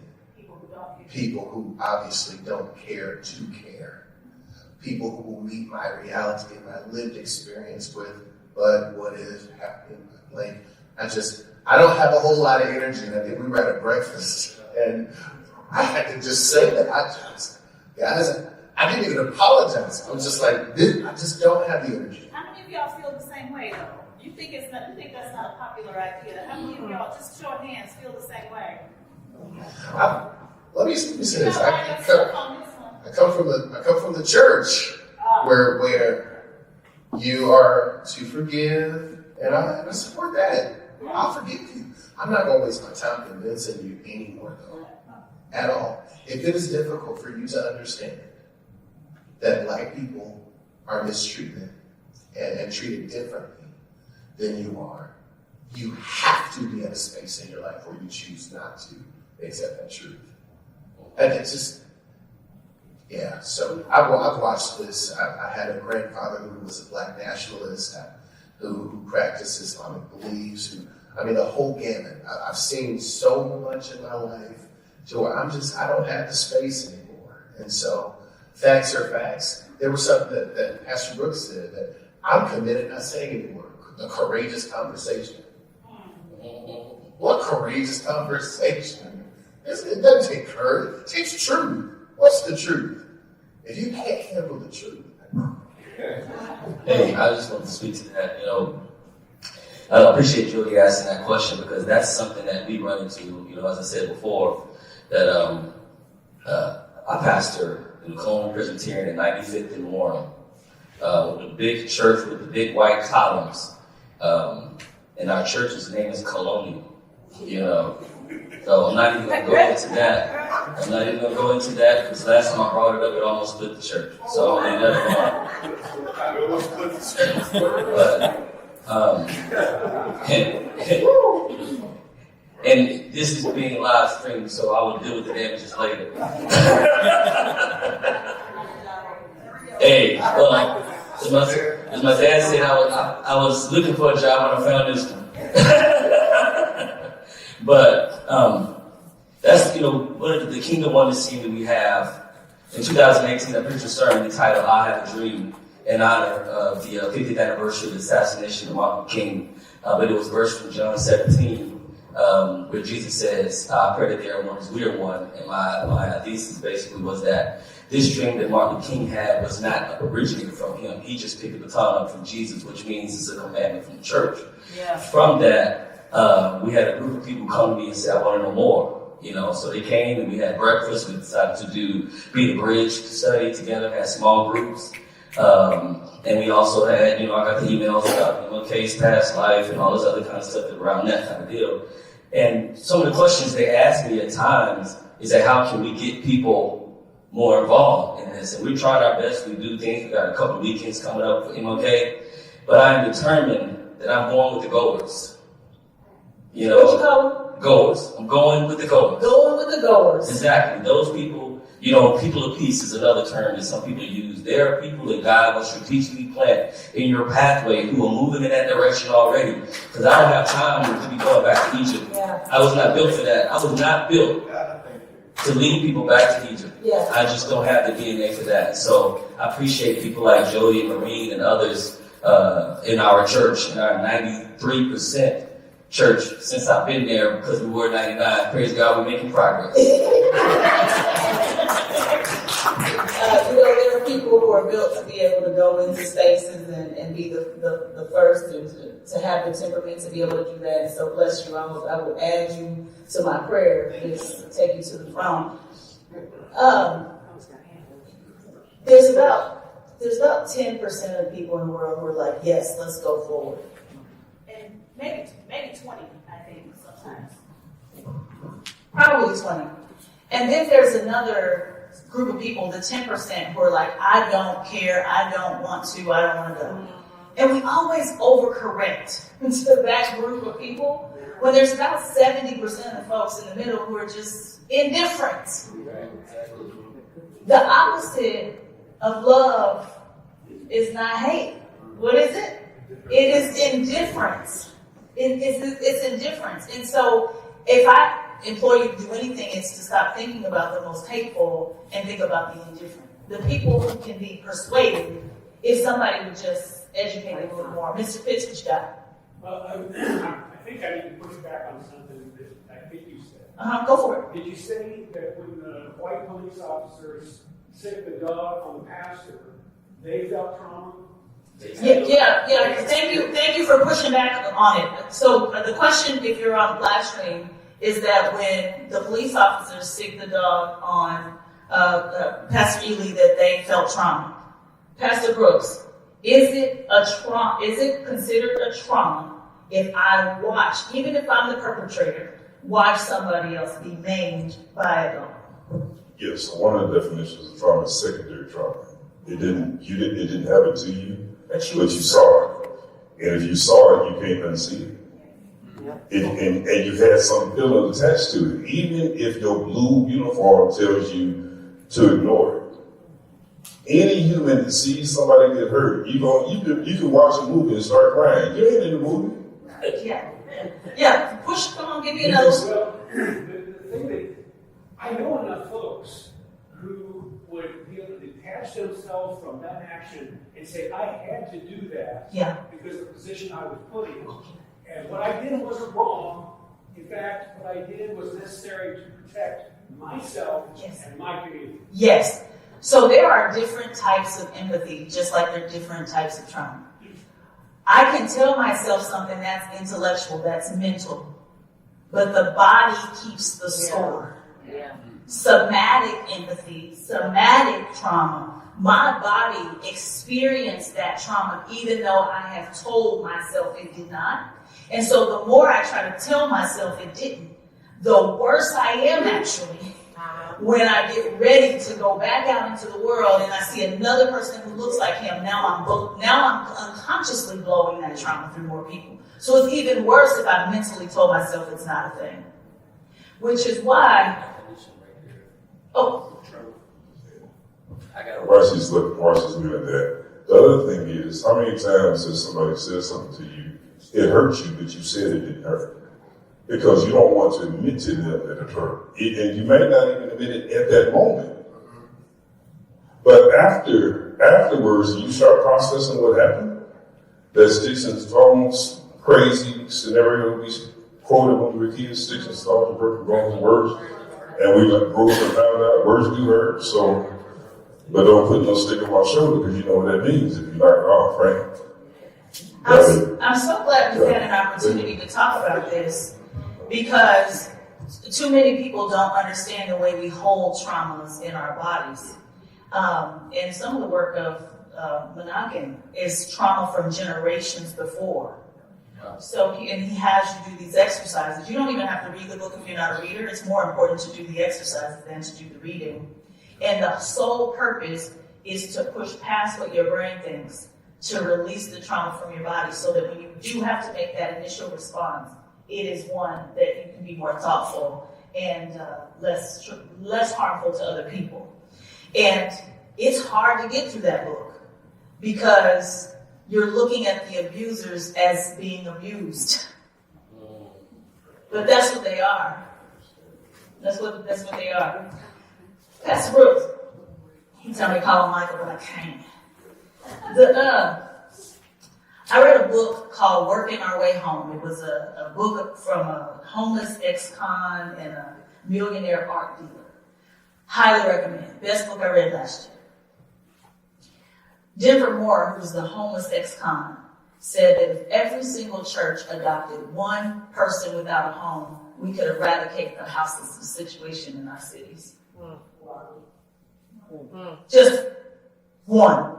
people who obviously don't care to care. People who will meet my reality and my lived experience with, but what is happening? Like, I don't have a whole lot of energy. And I think we were at a breakfast and I had to just say that. Guys, I didn't even apologize. I was just like, I just don't have the energy. How many of y'all feel the same way though? You think that's not a popular idea? How many of y'all, just show of hands, feel the same way? Let me say this. I come from the church where you are to forgive, and I support that. I'll forgive you. I'm not going to waste my time convincing you anymore, though, at all. If it is difficult for you to understand that Black people are mistreated and treated differently than you are, you have to be in a space in your life where you choose not to accept that truth. And it's just, yeah. So I've watched this. I had a grandfather who was a Black nationalist, who practiced Islamic beliefs. The whole gamut. I've seen so much in my life to where I don't have the space anymore. And so facts are facts. There was something that Pastor Brooks said that I'm committed not saying anymore. A courageous conversation. What courageous conversation? It doesn't take courage. It takes truth. What's the truth? If you can't handle the truth. Hey, I just want to speak to that. I appreciate you asking that question because that's something that we run into. As I said before, that I pastor in the Colonial Presbyterian at 95th and Warren, with the big church with the big white columns. And our church's name is Colonial, So I'm not even going to go into that. Because last time I brought it up, it almost split the church. So I'll leave that alone. And this is being live streamed, so I will deal with the damages later. Hey, as my dad said, I was looking for a job when I found this one. But that's one of the Kingdom Oneness team that we have. In 2018, I preached a sermon entitled "I Have a Dream" in honor of the 50th anniversary of the assassination of Martin Luther King. But it was a verse from John 17, where Jesus says, "I pray that they are one as we are one." And my thesis basically was that this dream that Martin Luther King had was not originated from him. He just picked the baton up from Jesus, which means it's a commandment from the church. Yeah. From that, we had a group of people come to me and say, "I want to know more." So they came and we had breakfast. We decided to be the bridge to study together, had small groups. And we also had, I got the emails about MLK's past life and all this other kind of stuff around that kind of deal. And some of the questions they asked me at times is that how can we get people more involved in this? And we tried our best. We do things. We got a couple of weekends coming up for MLK. But I am determined that I'm going with the goers. You What you know, call them? goers. I'm going with the goers. Going with the goers. Exactly. Those people, you know, people of peace is another term that some people use. There are people that God will strategically plant in your pathway who are moving in that direction already. Because I don't have time to be going back to Egypt. Yeah. I was not built for that. I was not built to lead people back to Egypt. Yeah. I just don't have the DNA for that. So I appreciate people like Jody and Marine and others in our church, in our 93% church since I've been there, because we were 99. Praise God, we're making progress. There are people who are built to be able to go into spaces and be the first to have the temperament to be able to do that. And so bless you. I will add you to my prayer, just to take you to the throne. There's about 10% of people in the world who are like, yes, let's go forward. And maybe 20, I think, sometimes. Probably 20. And then there's another group of people, the 10%, who are like, I don't care, I don't want to, I don't want to go. And we always overcorrect to that group of people when there's about 70% of folks in the middle who are just indifferent. The opposite of love is not hate. What is it? It is indifference. It's indifference. And so if I implore you to do anything, it's to stop thinking about the most hateful and think about the indifferent. The people who can be persuaded if somebody would just educate them a little more. Mr. Fitz, what you got? Well, I think I need to push back on something that I think you said. Go for it. Did you say that when the white police officers sick the dog on the pastor, they felt trauma? Yeah. Thank you for pushing back on it. So the question, if you're on live stream, is that when the police officers sick the dog on Pastor Ely, that they felt trauma. Pastor Brooks, is it considered a trauma if I watch, even if I'm the perpetrator, watch somebody else be maimed by a dog? Yes, so one of the definitions of trauma is secondary trauma. It didn't happen to you, but you saw it. And if you saw it, you can't unsee it. And you had some feeling attached to it, even if your blue uniform tells you to ignore it. Any human that sees somebody get hurt, you can watch a movie and start crying. You ain't in the movie. Yeah. Push. Come on, give me another. Well, the thing that I know enough folks who would be able to detach themselves from that action and say, I had to do that because of the position I was put in. And what I did wasn't wrong. In fact, what I did was necessary to protect myself and my community. Yes. So there are different types of empathy, just like there are different types of trauma. I can tell myself something that's intellectual, that's mental, but the body keeps the score. Yeah. Somatic empathy, somatic trauma. My body experienced that trauma even though I have told myself it did not. And so the more I try to tell myself it didn't, the worse I am actually when I get ready to go back out into the world and I see another person who looks like him. Now I'm unconsciously blowing that trauma through more people. So it's even worse if I've mentally told myself it's not a thing. Which is why. While she's looking at that, the other thing is, how many times has somebody said something to you, it hurt you, but you said it didn't hurt? Because you don't want to admit to them that it hurt. And you may not even admit it at that moment. But afterwards, you start processing what happened. That sticks and stones, crazy scenario we quoted when we were kids, sticks and stones and broken bones and words. And we grew up and found out words do hurt. So, but don't put no stick on my shoulder because you know what that means if you knock it off, right? I'm so glad we've had an opportunity to talk about this because too many people don't understand the way we hold traumas in our bodies. And some of the work of Menachem is trauma from generations before. So, and he has you do these exercises. You don't even have to read the book if you're not a reader. It's more important to do the exercises than to do the reading. And the sole purpose is to push past what your brain thinks, to release the trauma from your body so that when you do have to make that initial response, it is one that you can be more thoughtful and less harmful to other people. And it's hard to get through that book because you're looking at the abusers as being abused. But that's what they are. That's what they are. Pastor Brooks, he told me to call him Michael, but I can't. I read a book called Working Our Way Home. It was a book from a homeless ex-con and a millionaire art dealer. Highly recommend. Best book I read last year. Jennifer Moore, who's the homeless ex-con, said that if every single church adopted one person without a home, we could eradicate the houselessness situation in our cities. Just one.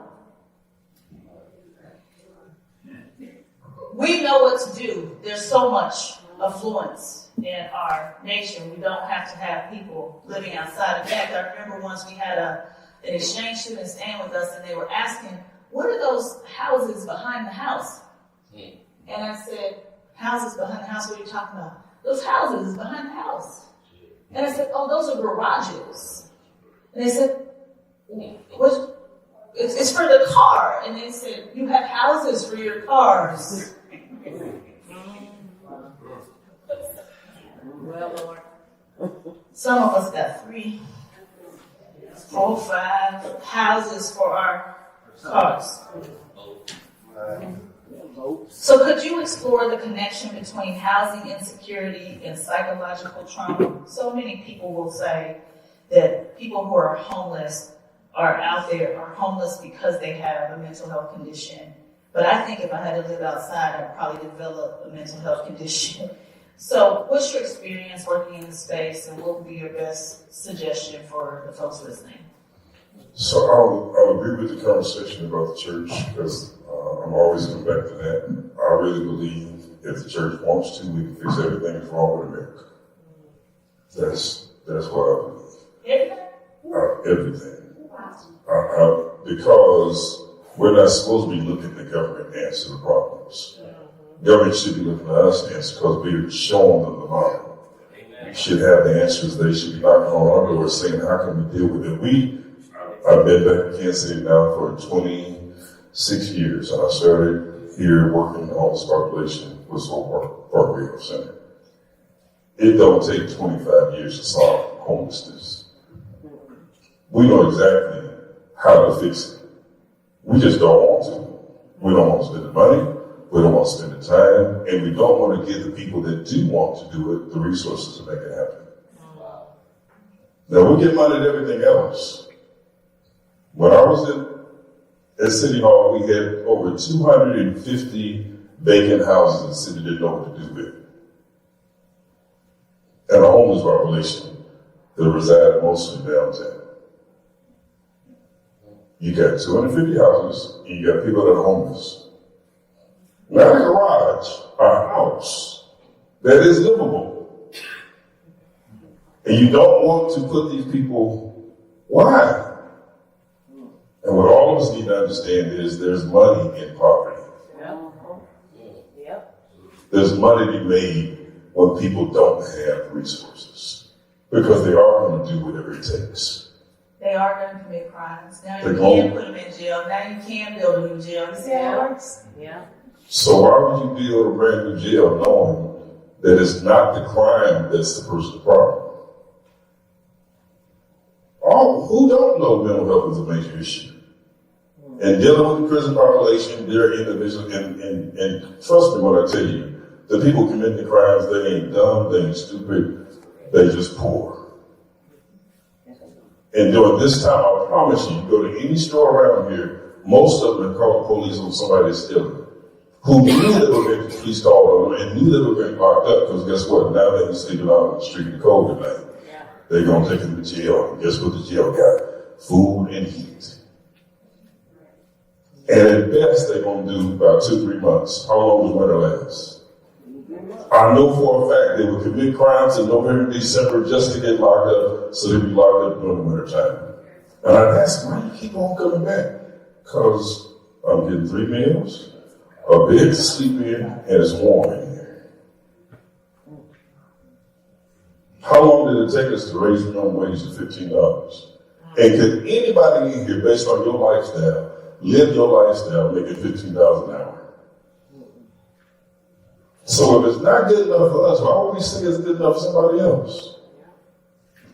We know what to do. There's so much affluence in our nation. We don't have to have people living outside. In fact, I remember once we had an exchange student stand with us, and they were asking, what are those houses behind the house? And I said, houses behind the house, what are you talking about? Those houses behind the house. And I said, oh, those are garages. And they said, what? It's for the car. And they said, you have houses for your cars. Well, Lord. Some of us got 3, 4, 5 houses for our cars. So could you explore the connection between housing insecurity and psychological trauma? So many people will say that people who are homeless are out there, are homeless because they have a mental health condition. But I think if I had to live outside, I'd probably develop a mental health condition. So what's your experience working in the space, and what would be your best suggestion for the folks listening? So I'll agree with the conversation about the church, because I'm always coming back to that. I really believe if the church wants to, we can fix everything that's wrong with America. That's what I believe. Everything. Because we're not supposed to be looking at the government to answer the problems. Government should be looking at us to answer, because we're showing them the model. We should have the answers. They should be knocking on our door saying, how can we deal with it? I've been back in Kansas City now for 26 years, and I started here working in the homeless population with Soul Park Rehab Center. It don't take 25 years to solve homelessness. We know exactly how to fix it. We just don't want to. We don't want to spend the money. We don't want to spend the time. And we don't want to give the people that do want to do it the resources to make it happen. Now, we get money to everything else. When I was at City Hall, we had over 250 vacant houses in the city that didn't know what to do with. And a homeless population that reside mostly downtown. You got 250 houses, and you got people that are homeless. Not a garage, a house that is livable. And you don't want to put these people, why? And what all of us need to understand is there's money in poverty. There's money to be made when people don't have resources, because they are going to do whatever it takes. They are going to commit crimes. Now you can put them in jail. Now you can build a new jail. You see how it works? Yeah. So why would you build a brand new jail knowing that it's not the crime that's the person's problem? Who don't know mental health is a major issue? And dealing with the prison population, they're individuals, and trust me when I tell you, the people committing the crimes, they ain't dumb, they ain't stupid, they just poor. And during this time, I promise you, go to any store around here, most of them have called the police on somebody that's stealing, who knew they were getting the police called on them and knew they were getting locked up, because guess what? Now they're sleeping out on the street in the cold at night. They're going to take them to jail. And guess what the jail got? Food and heat. And at best, they're going to do about 2-3 months. How long does winter last? I know for a fact they would commit crimes in November and December just to get locked up, so they'd be locked up during the winter time. And I ask them, why do you keep on coming back? Because I'm getting 3 meals, a bed to sleep in, and it's warm in here. How long did it take us to raise minimum wage to $15? And could anybody in here, based on your lifestyle, live your lifestyle making $15 an hour? So if it's not good enough for us, why would we say it's good enough for somebody else?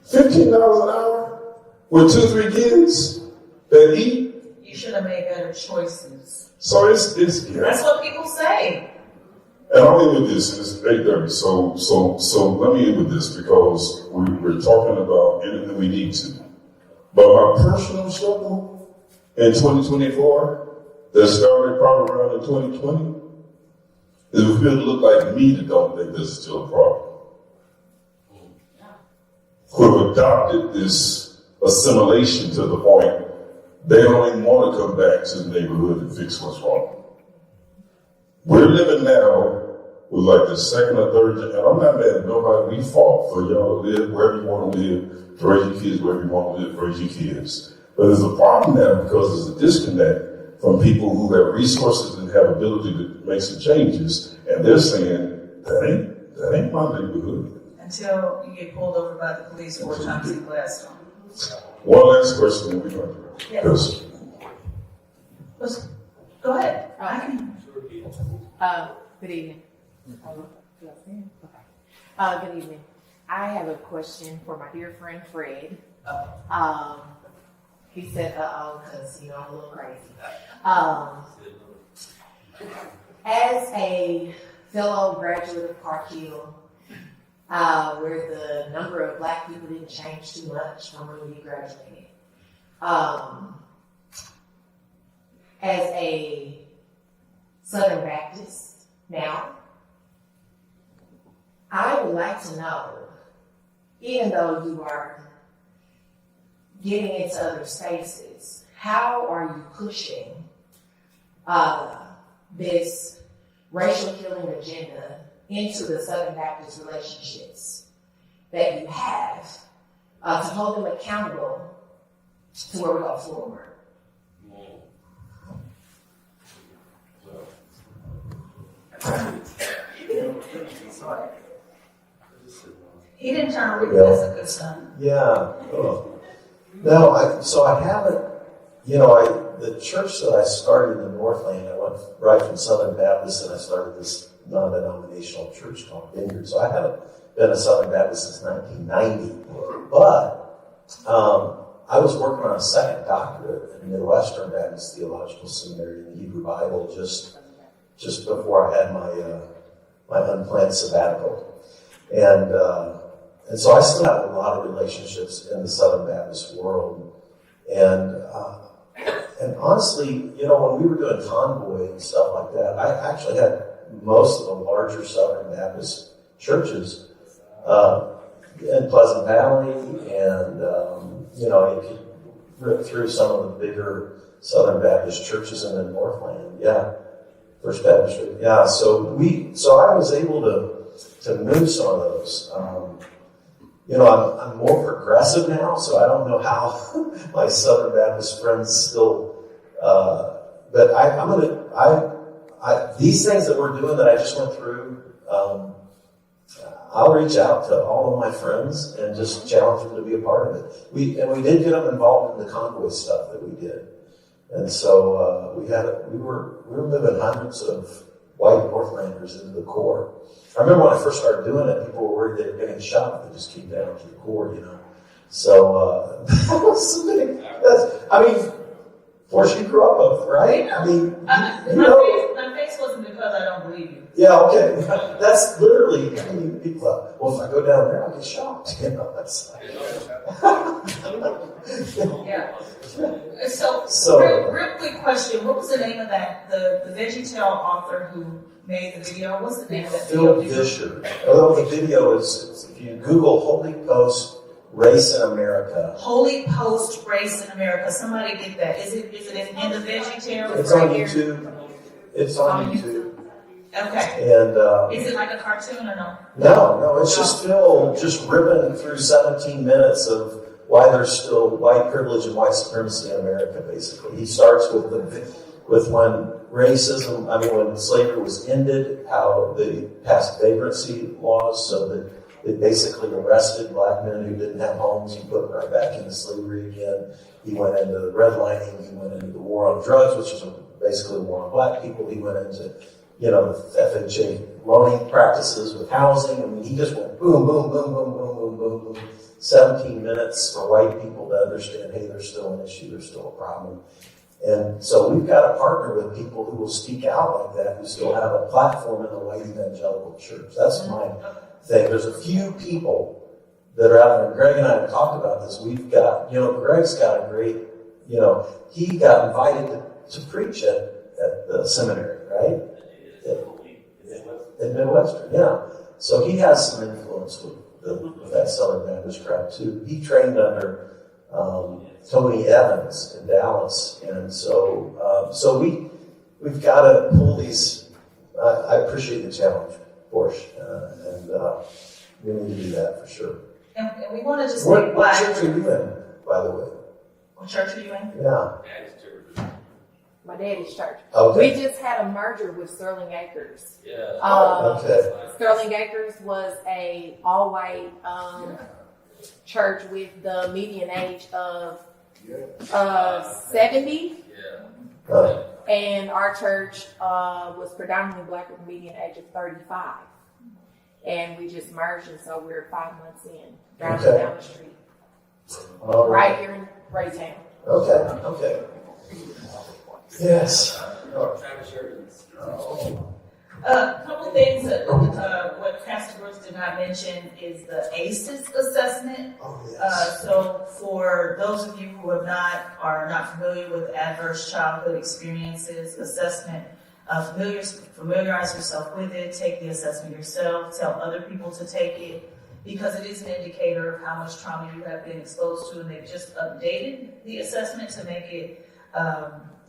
$15 an hour with 2-3 kids that eat? You should have made better choices. So it's That's what people say. And I'll end with this, and it's 8:30, so let me end with this because we're talking about anything we need to. But my personal struggle in 2024 that started probably around in 2020 is for people to look like me that don't think this is still a problem. Who have adopted this assimilation to the point they don't even want to come back to the neighborhood and fix what's wrong. We're living now with like the second or third, and I'm not mad at nobody. We fought for y'all to live wherever you want to live, to raise your kids wherever you want to live, raise your kids. But there's a problem now because there's a disconnect from people who have resources and have ability to make some changes, and they're saying, that ain't my neighborhood. Until you get pulled over by the police 4 times in Gladstone. One last question, and we're going to Yes. Go ahead. Good evening. Good evening. I have a question for my dear friend Fred. He said, because, I'm a little crazy. As a fellow graduate of Park Hill, where the number of Black people didn't change too much from when we graduated, as a Southern Baptist now, I would like to know, even though you are getting into other spaces, how are you pushing this racial healing agenda into the Southern Baptist relationships that you have to hold them accountable to where we go forward? He didn't turn around. That's a good son. Yeah. No, I haven't, the church that I started in Northland, I went right from Southern Baptist and I started this non-denominational church called Vineyard. So I haven't been a Southern Baptist since 1990. But I was working on a second doctorate at Midwestern Baptist Theological Seminary in the Hebrew Bible just before I had my unplanned sabbatical. And so I still have a lot of relationships in the Southern Baptist world. And honestly, when we were doing Convoy and stuff like that, I actually had most of the larger Southern Baptist churches in Pleasant Valley, and you could rip through some of the bigger Southern Baptist churches in the Northland. Yeah, First Baptist. Yeah, so I was able to move some of those. I'm more progressive now, so I don't know how my Southern Baptist friends still. But these things that we're doing that I just went through. I'll reach out to all of my friends and just challenge them to be a part of it. We did get them involved in the Convoy stuff that we did, and so we were moving hundreds of white Northlanders into the core. I remember when I first started doing it, people were worried they were getting shot if they just came down to the core, So that was something. Force you grew up with, right? My face wasn't because I don't believe you. Yeah, okay. That's literally, people, well, if I go down there, I'll get shocked. That's Yeah. So real quick question. What was the name of that, the VeggieTale author who made the video? What's the name of that video? Phil Vischer. Although the video is, if you Google Holy Post Race in America. Holy Post Race in America. Somebody get that. Is it in the VeggieTale? It's on YouTube. It's on YouTube. Okay. And is it like a cartoon or no? No. It's just Phil just ripping through 17 minutes of why there's still white privilege and white supremacy in America. Basically, he starts with when when slavery was ended, how they passed vagrancy laws so that They basically arrested black men who didn't have homes and put them right back into slavery again. He went into redlining. He went into the war on drugs, which is basically a war on black people. He went into, the FHA loaning practices with housing. I mean, he just went boom, boom, boom, boom, boom, boom, boom, boom. 17 minutes for white people to understand, hey, there's still an issue, there's still a problem. And so we've got to partner with people who will speak out like that, who still have a platform in the white evangelical church. That's my thing. There's a few people that are out there, and Greg and I have talked about this. We've got, Greg's got a great, he got invited to preach at the seminary, right? At Midwestern, yeah. So he has some influence with that Southern Baptist crowd too. He trained under Tony Evans in Dallas, and so we've got to pull these. I appreciate the challenge, Porsche, and we need to do that for sure. And we want to just What church are you in, by the way? What church are you in? Yeah. My daddy's church. Okay. We just had a merger with Sterling Acres. Yeah. Okay. Sterling Acres was a all-white church with the median age of 70, and our church was predominantly black with a median age of 35. And we just merged, and so we're 5 months in, driving down the street, right here in Raytown. Okay. Yes. A couple things that what Pastor Brooks did not mention is the ACEs assessment. Oh, yes. So for those of you who are not familiar with adverse childhood experiences assessment, familiarize yourself with it, take the assessment yourself, tell other people to take it, because it is an indicator of how much trauma you have been exposed to, and they've just updated the assessment to make it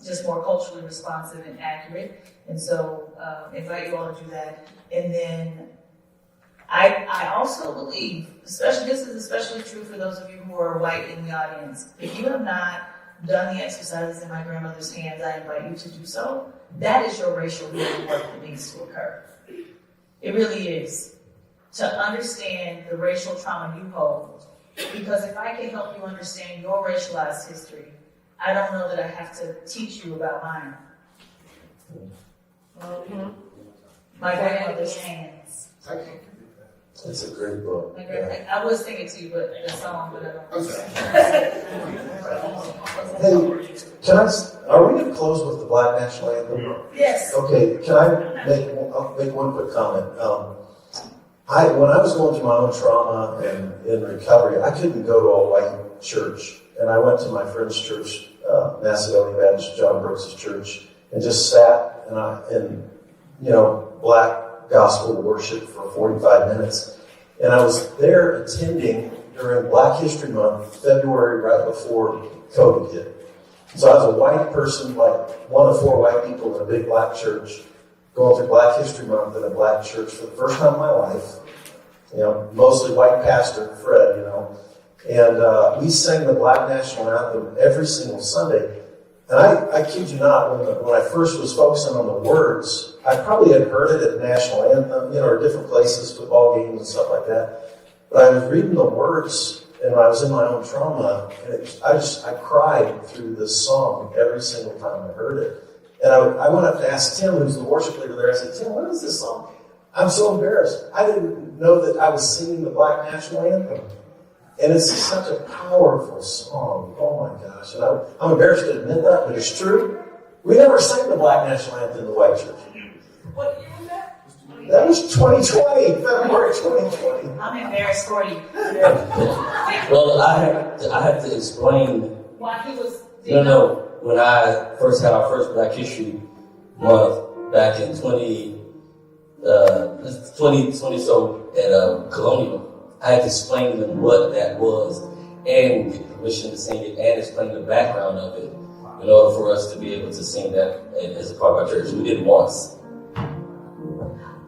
just more culturally responsive and accurate. And so invite you all to do that. And then I also believe, this is especially true for those of you who are white in the audience, if you have not done the exercises in my grandmother's hands, I invite you to do so. That is your racial healing work that needs to occur. It really is. To understand the racial trauma you hold. Because if I can help you understand your racialized history, I don't know that I have to teach you about mine. Mm-hmm. My grandmother's hands. It's a great book. I was thinking to you, but the song, but I don't. Hey, are we going to close with the Black National Anthem? Yes. Okay, can I make one quick comment? When I was going through my own trauma and in recovery, I couldn't go to a white church. And I went to my friend's church, Macedonia Baptist, John Brooks' church, and just sat in black gospel worship for 45 minutes. And I was there attending during Black History Month, February, right before COVID hit. So I was a white person, like one of 4 white people in a big black church, going through Black History Month in a black church for the first time in my life. Mostly white pastor, Fred, And we sang the Black National Anthem every single Sunday. And I kid you not, when I first was focusing on the words, I probably had heard it at National Anthem, or different places, football games and stuff like that. But I was reading the words, and I was in my own trauma, and I cried through this song every single time I heard it. And I went up to ask Tim, who's the worship leader there. I said, Tim, what is this song? I'm so embarrassed. I didn't know that I was singing the Black National Anthem. And it's such a powerful song. Oh my gosh. And I'm embarrassed to admit that, but it's true. We never sang the Black National Anthem in the white church. What year was that? That was 2020, February 2020. I'm embarrassed for you. Well, I have to explain. Why he was. No. When I first had our first Black History Month back in 2020 so at Colonial, I had to explain to them what that was and get permission to sing it and explain the background of it in order for us to be able to sing that as a part of our church. We did it once.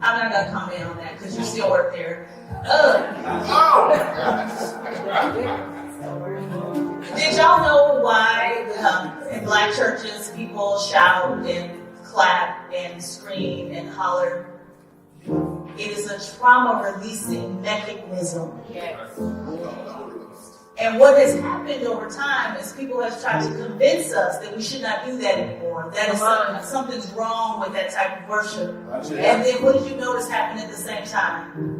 I'm not going to comment on that because you still work there. Did y'all know why in black churches people shout and clap and scream and holler? It is a trauma releasing mechanism. And what has happened over time is people have tried to convince us that we should not do that anymore. That is something's wrong with that type of worship. And then what did you notice happened at the same time?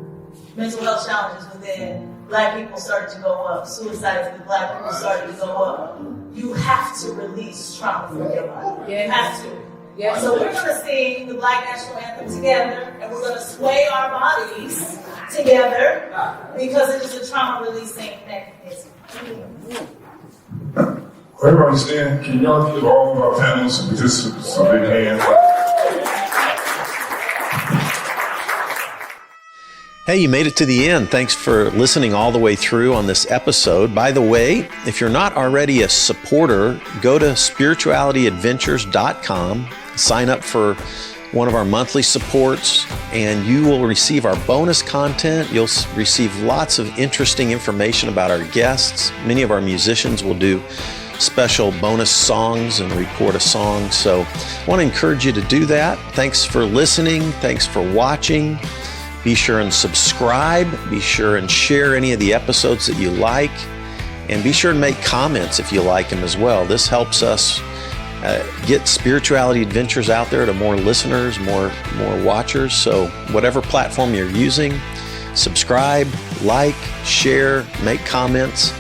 Mental health challenges within Black people started to go up. Suicides with Black people started to go up. You have to release trauma from your life. You have to. Yeah. So we're going to sing the Black National Anthem together, and we're going to sway our bodies together because it is a trauma-releasing mechanism. Everybody stand. Can y'all give all of our panelists and participants a big hand? Hey, you made it to the end. Thanks for listening all the way through on this episode. By the way, if you're not already a supporter, go to spiritualityadventures.com, sign up for one of our monthly supports, and you will receive our bonus content. You'll receive lots of interesting information about our guests. Many of our musicians will do special bonus songs and record a song. So I want to encourage you to do that. Thanks for listening. Thanks for watching. Be sure and subscribe. Be sure and share any of the episodes that you like. And be sure and make comments if you like them as well. This helps us get Spirituality Adventures out there to more listeners, more watchers. So whatever platform you're using, subscribe, like, share, make comments,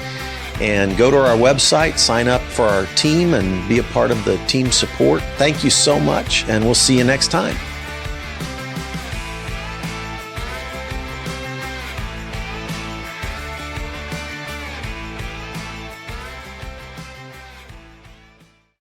and go to our website, sign up for our team, and be a part of the team support. Thank you so much, and we'll see you next time.